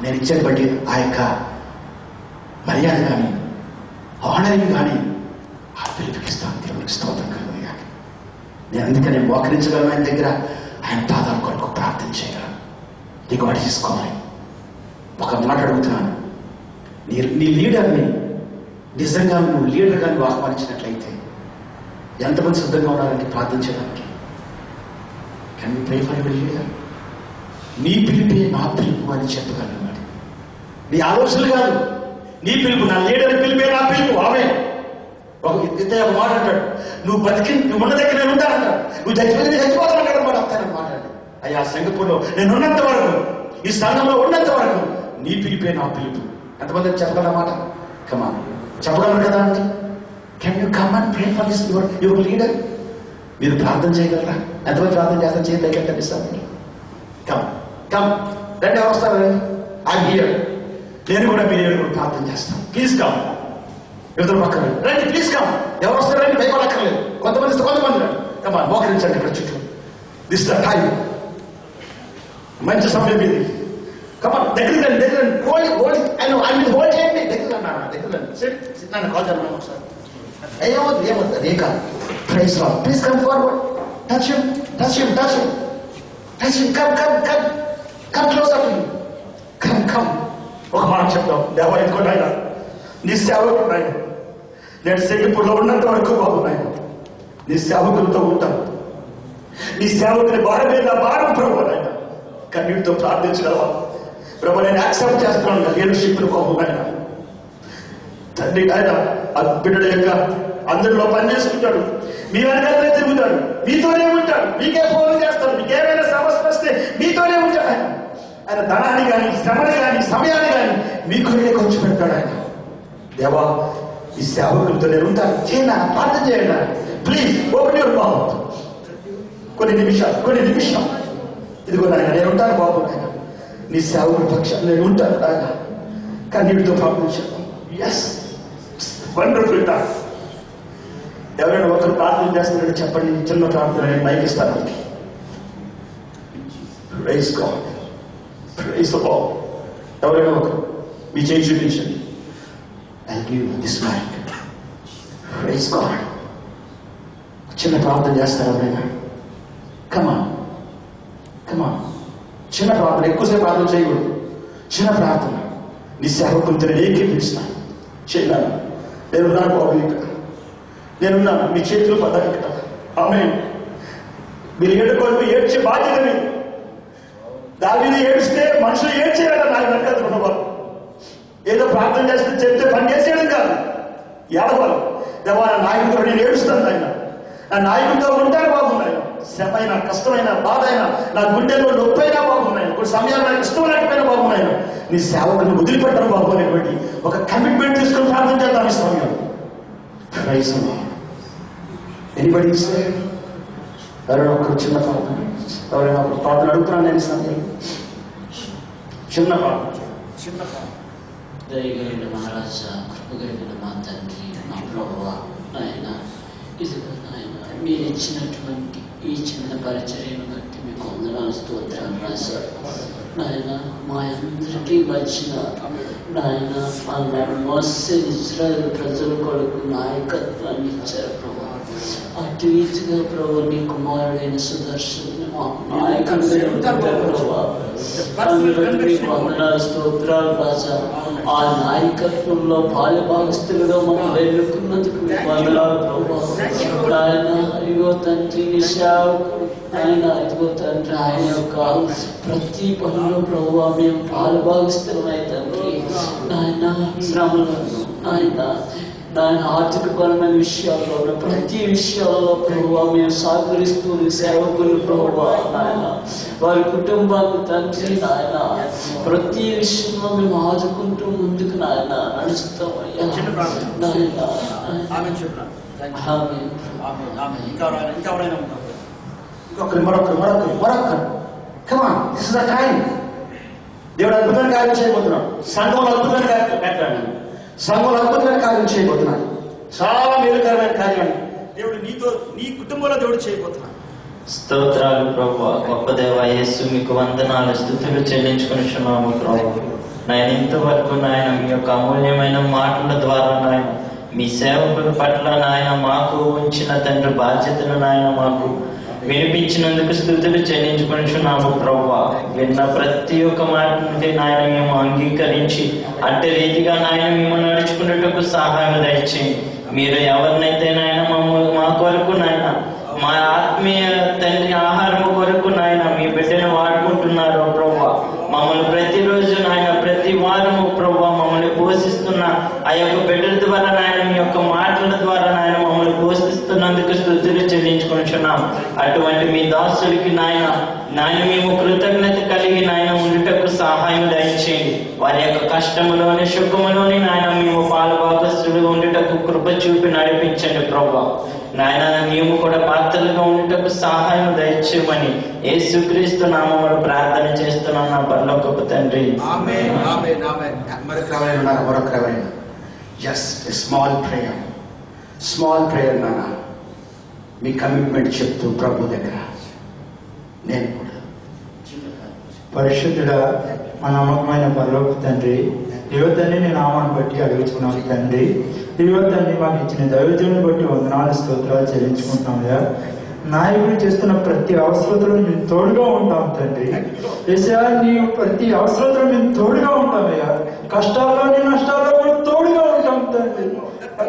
నేను ఇచ్చేది బట్టి ఆ యొక్క మర్యాద కానీ ఆనరింగ్ కానీ ఆ పిలిపిస్తాను. దేవునికి స్తోత్రం కలుగును గాక. నేను అందుకని మోకరించగలను ఆయన దగ్గర, ఆయన పాదాల కొరకు ప్రార్థన చేయగలను. నీకు వాటి తీసుకోవాలి. ఒక మాట అడుగుతున్నాను, నీ లీడర్ని నిజంగా నువ్వు లీడర్ కానీ ఆహ్వానించినట్లయితే ఎంతమంది సిద్ధంగా ఉన్నారంటే ప్రార్థన చేయడానికి? Can you pray for your leader? నీ పిలిపే నా పిలుపు అని చెప్పగలను. నీ ఆలోచనలు కాదు, నీ పిలుపు. నా లీడర్ పిలిపే నా పిలుపు. ఆమె ఒక మాట అంటాడు, నువ్వు ఉన్న దగ్గర నేను ఉంటానంటాడు, నువ్వు చచ్చిపోతానంటాడు అనమాట. అంతానని మాట్లాడు. అయ్యా సింగపూర్లో నేను ఉన్నంత వరకు, ఈ సంఘంలో ఉన్నంత వరకు నీ పిలిపే నా పిలుపు. ఎంతమంది చెప్పగలమాట? కమా చెప్పగలరు కదా అంటే, can you come and pray for this your leader? మీరు ప్రార్థన చేయగలరా? ఎంతమంది ప్రార్థన చేస్తారు? చేతి దగ్గర కనిపిస్తారు. కమ్ రండి, ఎవరు వస్తారు? I'm here. నేను కూడా మీరు కూడా ప్రార్థన చేస్తాను. Please come. ఎవరు పక్కన రండి, ప్లీజ్ కమ్. ఎవరు వస్తారు? రండి, భయపడక్కర్లేదు. కొంతమంది రండి. కమా మోకరించండి ఇక్కడ చుట్టూ. This the time. మంచి సమయం ఇది. కమా దగ్గరికి రండి, దగ్గర రండి. హోల్డ్ చేయండి. దగ్గర అన్నారా? దగ్గర రండి. నన్ను కాల్ చేయండి ఒకసారి. ఏమవుతుంది అదే కాదు. Praise Lord. Please come forward. Touch him, touch him, touch him, touch him. Come close up. Come. ఒక మాట చెప్తాం. దేవా ఎందుకో నాయన, నీ సేవకుడు నాయన, నేను సింగపూర్లో ఉన్నంత వరకు బాబు నాయన నీ సేవకులతో ఉంటాను. నీ సేవకుని భారం మీద భారం ప్రభు నాయన కన్నీటితో ప్రార్థించగలవా ప్రభు? నేను యాక్సెప్ట్ చేస్తున్నాను లీడర్షిప్ బాబు నాయన. తండ్రి ఆయన బిడ్డల యొక్క అందరిలో పనిచేసుకుంటాడు. మీ వెనకాలనే తిరుగుతాడు, మీతోనే ఉంటాడు, మీకే ఫోన్ చేస్తాడు, మీకేమైనా సమస్య వస్తే మీతోనే ఉంటాడు ఆయన. ఆయన ధనాన్ని కానీ, శ్రమని కానీ, సమయాన్ని కానీ మీకునే ఖర్చు పెడతాడు ఆయన. దేవా ఈ సేవకులతో నేను ఉంటాను. చేయండి, ప్రార్థన చేయండి. Please open your mouth. కొన్ని నిమిషాలు ఇదిగో నాయన నేను ఉంటాను బాబు నాయన, నీ సేవకుడి పక్షాన్ని నేను ఉంటాను నాయన. కన్నీటితో ప్రార్థించాను. Yes, wonderful time. ఎవరైనా ఒకరు ప్రార్థన చేస్తున్నారో చెప్పండి. చిన్న ప్రార్థన నేను మైక్ ఇస్తాను. Praise God, praise the Lord. ఎవరైనా ఒకరు మీ చేయి చూపించండి. I'll give you this mic. Praise God. చిన్న ప్రార్థన చేస్తారా ఎవరైనా? కమాన్. చిన్న ప్రార్థన, ఎక్కువసేపు ప్రార్థన చేయకూడదు. చిన్న ప్రార్థన. నీ సేవకులతో నేను ఏకీపిస్తాను. చేయలేను. నేనున్నాను బాబు ఇక్కడ, నేనున్నాను. మీ చేతులు పడ్డాను ఇక్కడ. ఆమేన్. మీరు ఏడుకోవడం ఏడ్చే బాధ్యత మీరు. దాని మీద ఏడిస్తే మనుషులు ఏడ్చేయాలి. నాకు వెనకాల బాబు ఏదో ప్రార్థన చేస్తే చెప్తే పని చేసేయడం కాదు, ఏడవాలి. దేవా నా నాయకుడితో నేను ఏడుస్తాను ఆయన, నా నాయకుడితో ఉంటాను బాగున్నాయి. శ్రమ అయినా, కష్టమైన, బాధ అయినా, నా గుండెలో నొప్పి అయినా బాగున్నాయి, కొన్ని సమయాలు నాకు ఇష్టం లేకపోయినా బాగున్నాయి. నీ సేవకుని వదిలిపెట్టడం బాబు అనేటువంటి ఒక కమిట్మెంట్ తీసుకొని ప్రార్థన చేద్దాం ఈ సమయం. Praise Lord. Anybody say? ఎవరైనా ఒకరు చిన్న ప్రార్థన, ఎవరైనా ఒకరు ప్రార్థన అడుగుతున్నాను నేను సమయం. చిన్న ప్రార్థన. దయగలిగిన మహారాజా, కృపగలిగిన మా తండ్రి, మా ప్రభువా, నాయన ఇదిగో నాయన మీరు ఇచ్చినటువంటి ఈ చిన్న పరిచర్యను బట్టి మీకు వందనాలు, స్తోత్రాలు రాజా. నాయన మా అందరికీ వచ్చిన నాయన అన్నాడు మోసే ఇశ్రాయేలు ప్రజల కొరకు నాయకత్వాన్ని ఇచ్చారు ప్రభు. అటు రీతిగా ప్రభు నీ కుమారుడైన సుదర్శను మాకు నాయకుడు ప్రభు. మీకు వందనాలు, స్తోత్రాలు రాజా. ఆ నాయకత్వంలో భాగస్తులుగా మనం ఎన్నుకున్నందుకు మీకు వందనాలు ప్రభు. ఆయన ఇదిగో తండ్రి సేవకుడు, ఆయన ఇదిగో తండ్రి ఆయన యొక్క ప్రతి పనిలో ప్రభు మేము భాగస్తులమై తండ్రి నాయన శ్రమలను నాయన ఆర్థికపరమైన విషయాల్లో ప్రతి విషయాల్లో ప్రభు మేము సహకరిస్తూ సేవకులు ప్రభు నాయన వారి కుటుంబాన్ని తండ్రి నాయన ప్రతి విషయంలో మేము ఆదుకుంటూ ముందుకు నాయన నడుస్తామయ్యా నాయన. దేవుడు అద్భుతమైన కార్యం చేయబోతున్నాడు. సంఘంలో అద్భుతమైన కార్యం పెట్టాడు. సంఘంలో అద్భుతమైన కార్యం చేయబోతున్నాడు. చాలా మేలుకరమైన కార్యాన్ని దేవుడు నీ కుటుంబంలో దేవుడు చేయబోతున్నాడు. స్తోత్రాలు ప్రభువా. గొప్ప దేవా యేసు మీకు వందనాలు, స్తుతులు చెల్లించుకునిచున్నాము ప్రభు. నాయన ఇంతవరకు నాయన మీ యొక్క అమూల్యమైన మాటల ద్వారా నాయన మీ సేవకుల పట్ల నాయన మాకు ఉంచిన తండ్రి బాధ్యతను నాయన మాకు వినిపించినందుకు స్తుతులు చెల్లించుకునిచున్నాము ప్రభువా. విన్న ప్రతి ఒక్క మాట నుండి నాయన మేము అంగీకరించి అట్టి రీతిగా నాయన మేము నడుచుకున్నట్టుకు సహాయం దయచేయండి. మీరు ఎవరినైతే నాయన మా కొరకు నాయన మా ఆత్మీయ తండ్రి ఆహారం కొరకు నాయన మీ బిడ్డను వాడుకుంటున్నారు ప్రభువా. మమ్మల్ని ప్రతిరోజు నాయన ప్రతి వారము ప్రభువా మమ్మల్ని పోషిస్తున్న ఆ యొక్క బిడ్డల ద్వారా నాయన మీ యొక్క మాటల ద్వారా నాయన మమ్మల్ని పోషిస్తున్నందుకు స్తుతులు చెల్లించుకుంటున్నాం. అటువంటి మీ దాసుడికి నాయన మేము కృతజ్ఞత కలిగి నాయన ఉండుటకు సహాయం దయచేయండి. వారి యొక్క కష్టములోని సుఖములోని నాయన మేము పాలుభాగస్తులుగా ఉండుటకు కృప చూపి నడిపించండి ప్రభువా. నాయన మేము కూడా పాత్రలుగా ఉండటకు సహాయం దయచేయమని యేసుక్రీస్తు నామములో ప్రార్థన చేస్తున్నాం నా పరలోకపు తండ్రి. ఆమేన్ ఆమేన్ ఆమేన్. మరొక ఎవరైనా జస్ట్ స్మాల్ ప్రేయర్ నాన్న, మీ కమిట్మెంట్ చెప్తూ ప్రభు దగ్గర నేను కూడా. పరిశుద్ధుడా, మా నమ్మకమైన పరలోక తండ్రి, దేవతని నేను నామాన్ని బట్టి అడుగుతున్నాను తండ్రి. దేవతని మాకు ఇచ్చిన దైవజనుని బట్టి వందనాలు స్తోత్రాలు చెల్లించుకుంటున్నామయ్యా. నాయకుడు చేస్తున్న ప్రతి అవసరతలో మేము తోడుగా ఉంటాం తండ్రి. ఏసయ్యా, నీ ప్రతి అవసరతలో మేము తోడుగా ఉంటామయ్యా. కష్టాల్లోని నష్టాల్లో కూడా తోడుగా ఉంటాం తండ్రి.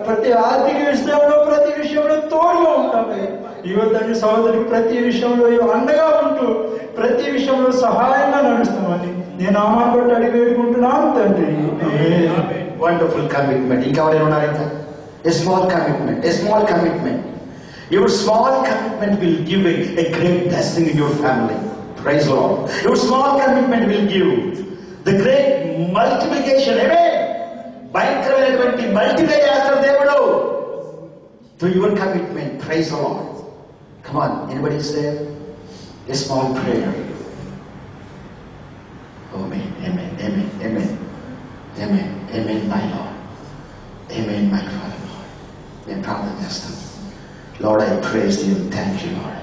ప్రతి ఆర్థిక విషయంలో ప్రతి విషయంలో తోడుగా ఉంటామయ్యా. యువతని సహోదరికి ప్రతి విషయంలో అండగా ఉంటూ ప్రతి విషయంలో సహాయంగా నడుస్తామని నేను నామాన్ని బట్టి అడిగి వేడుకుంటున్నాను తండ్రి. Wonderful commitment. ఇంకెవరైనా ఉన్నారు? ఇంకా a small commitment. Your small commitment will give a great blessing in your family. Praise the Lord. Your small commitment will give the great multiplication. Amen. భయంకరమైనటువంటి మల్టిప్లై చేస్తాడు దేవుడు through your commitment. Praise the Lord. Come on, anybody say a small prayer? Amen, amen, amen, amen, amen, amen, my Lord, amen, my Father, Lord. నేను ప్రార్థన చేస్తాను. Lord, I praise you. Thank you, Lord.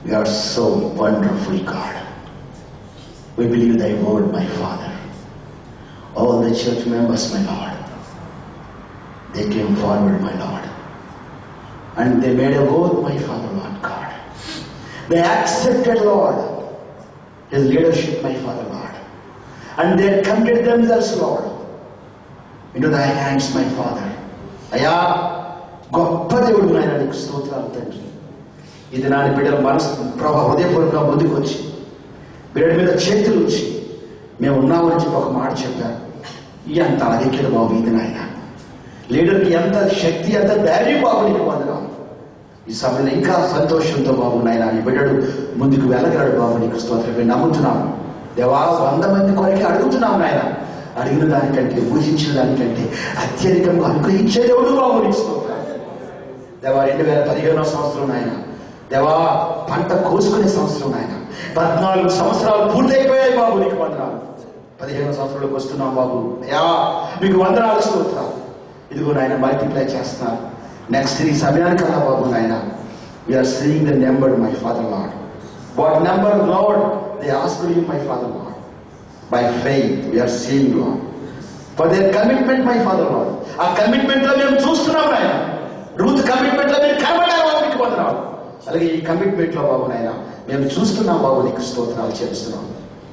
We are so wonderful, God. We believe thy word, my Father. All the church members, my Lord, they came forward, my Lord, and they made a oath, my Father, Lord God. They accepted, Lord, his leadership, my Father, Lord, and they committed themselves, Lord, into thy hands, my Father. అయ్యా, గొప్ప దేవుడు నాయన, నీకు స్తోత్రాలు తండ్రి. ఇది నాని బిడ్డల మనసు ప్రభా హృదయపూర్వకంగా ముందుకు వచ్చి బిడ్డ మీద చేతులు ఉంచి మేము ఉన్నామని చెప్పి ఒక మాట చెప్పారు. ఎంత అధిక్యత బాబు ఇది నాయన. లీడర్కి ఎంత శక్తి, ఎంత ధైర్యం బాబు, నీకు వందనాలు. ఈ సమయంలో ఇంకా సంతోషంతో బాబు నాయన ఈ బిడ్డడు ముందుకు వెళ్ళగలడు బాబు, నీకు స్తోత్రం. మేము నమ్ముతున్నాము దేవా, 100 మంది కొరకే అడుగుతున్నాము నాయన. అడిగిన దానికంటే, ఊహించిన దానికంటే అత్యధికంగా అనుగ్రహించే దేవుడు బాబు, నీకు స్తోత్రం. దేవా, 2015వ సంవత్సరం నాయన, దేవా పంట కోసుకునే సంవత్సరం నాయన, 14 సంవత్సరాలు పూర్తయిపోయాయి బాబు, నీకు వందనాలు. 15వ సంవత్సరంలోకి వస్తున్నాం బాబు. అయ్యా, మీకు వందనాలు, స్తోత్రాలు. ఇదిగో నాయన మల్టిప్లై చేస్తున్నారు. నెక్స్ట్ ఈ సమయానికల్లా బాబు నాయన, we are seeing the number, my father Lord. What number Lord they asked you, my father Lord. By faith we are seeing Lord for their commitment, my father Lord. ఆ కమిట్మెంట్ లో మేము చూస్తున్నాం నాయన. రూత్ కమిట్మెంట్ లో మేము కనబడారు బాబు, నీకు వందనాలు. అలాగే ఈ కమిట్మెంట్ లో బాబు నాయన మేము చూస్తున్నాం బాబు, నీకు స్తోత్రాలు చేస్తున్నాం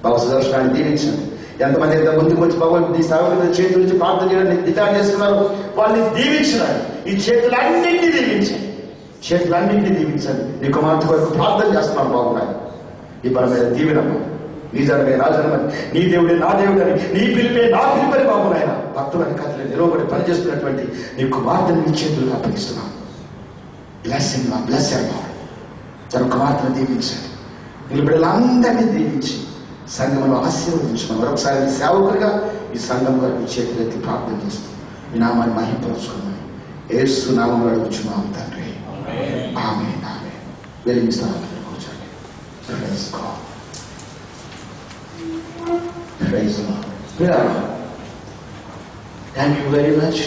బాబు. సుదర్శనాన్ని దీవించండి. ఎంతమంది ఎంత ముందుకు వచ్చి బాబు నీ సేవకుల చేతుల నుంచి ప్రార్థన చేయడానికి డిజైన్ చేస్తున్నారు, వాళ్ళని దీవించినారు. ఈ చేతులన్నింటినీ దీవించండి. నీ కుమార్తె కొరకు ప్రార్థన చేస్తున్నాను బాబు నాయన. ఈ పరమైన దీవెనమ్మ, నీ జనమే నా జనమని, నీ దేవుడే నా దేవుడని, నీ పిలిపే నా పిలిపని బాబు నాయన భక్తులని కథలు నిలవబడి పనిచేస్తున్నటువంటి నీ కుమార్తెని నీ చేతులకు అప్పగిస్తున్నాను. బ్లెస్సింగ్ మా బ్లెస్సర్ లార్డ్. తన కుమార్తెను దీవించండి. నీ బిడ్డలందరినీ దీవించి సంఘంలో ఆశీర్వదించుకున్నాం. మరొకసారి మీ సేవకులుగా ఈ సంఘం వరకు చేతులెత్తి ప్రార్థన చేస్తాం. మీ నామాన్ని మహింపరుచుకున్నాం. యేసు నామంలో అడుగుచున్నాం తండ్రి. ఆమేన్, ఆమేన్. వెలిగిస్తాను. కూర్చోండి. Praise God. Praise lord. Thank you very much.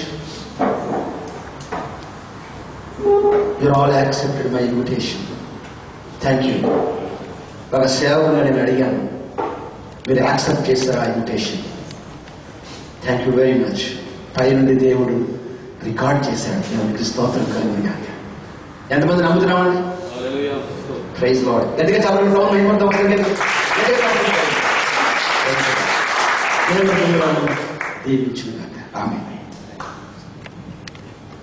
You all accepted my invitation. Thank you. ఒక సేవకులుగా నేను అడిగాను, మీరు యాక్సెప్ట్ చేశారు ఆ invitation. Thank you very much. పై నుండి దేవుడు రికార్డ్ చేశాడు. దేవునికి స్తోత్రం కలుగును. ఎంతమంది నమ్ముతున్నామండి? Praise lord. ఎందుకంటే చాలా దీవించుగాక. ఆమేన్.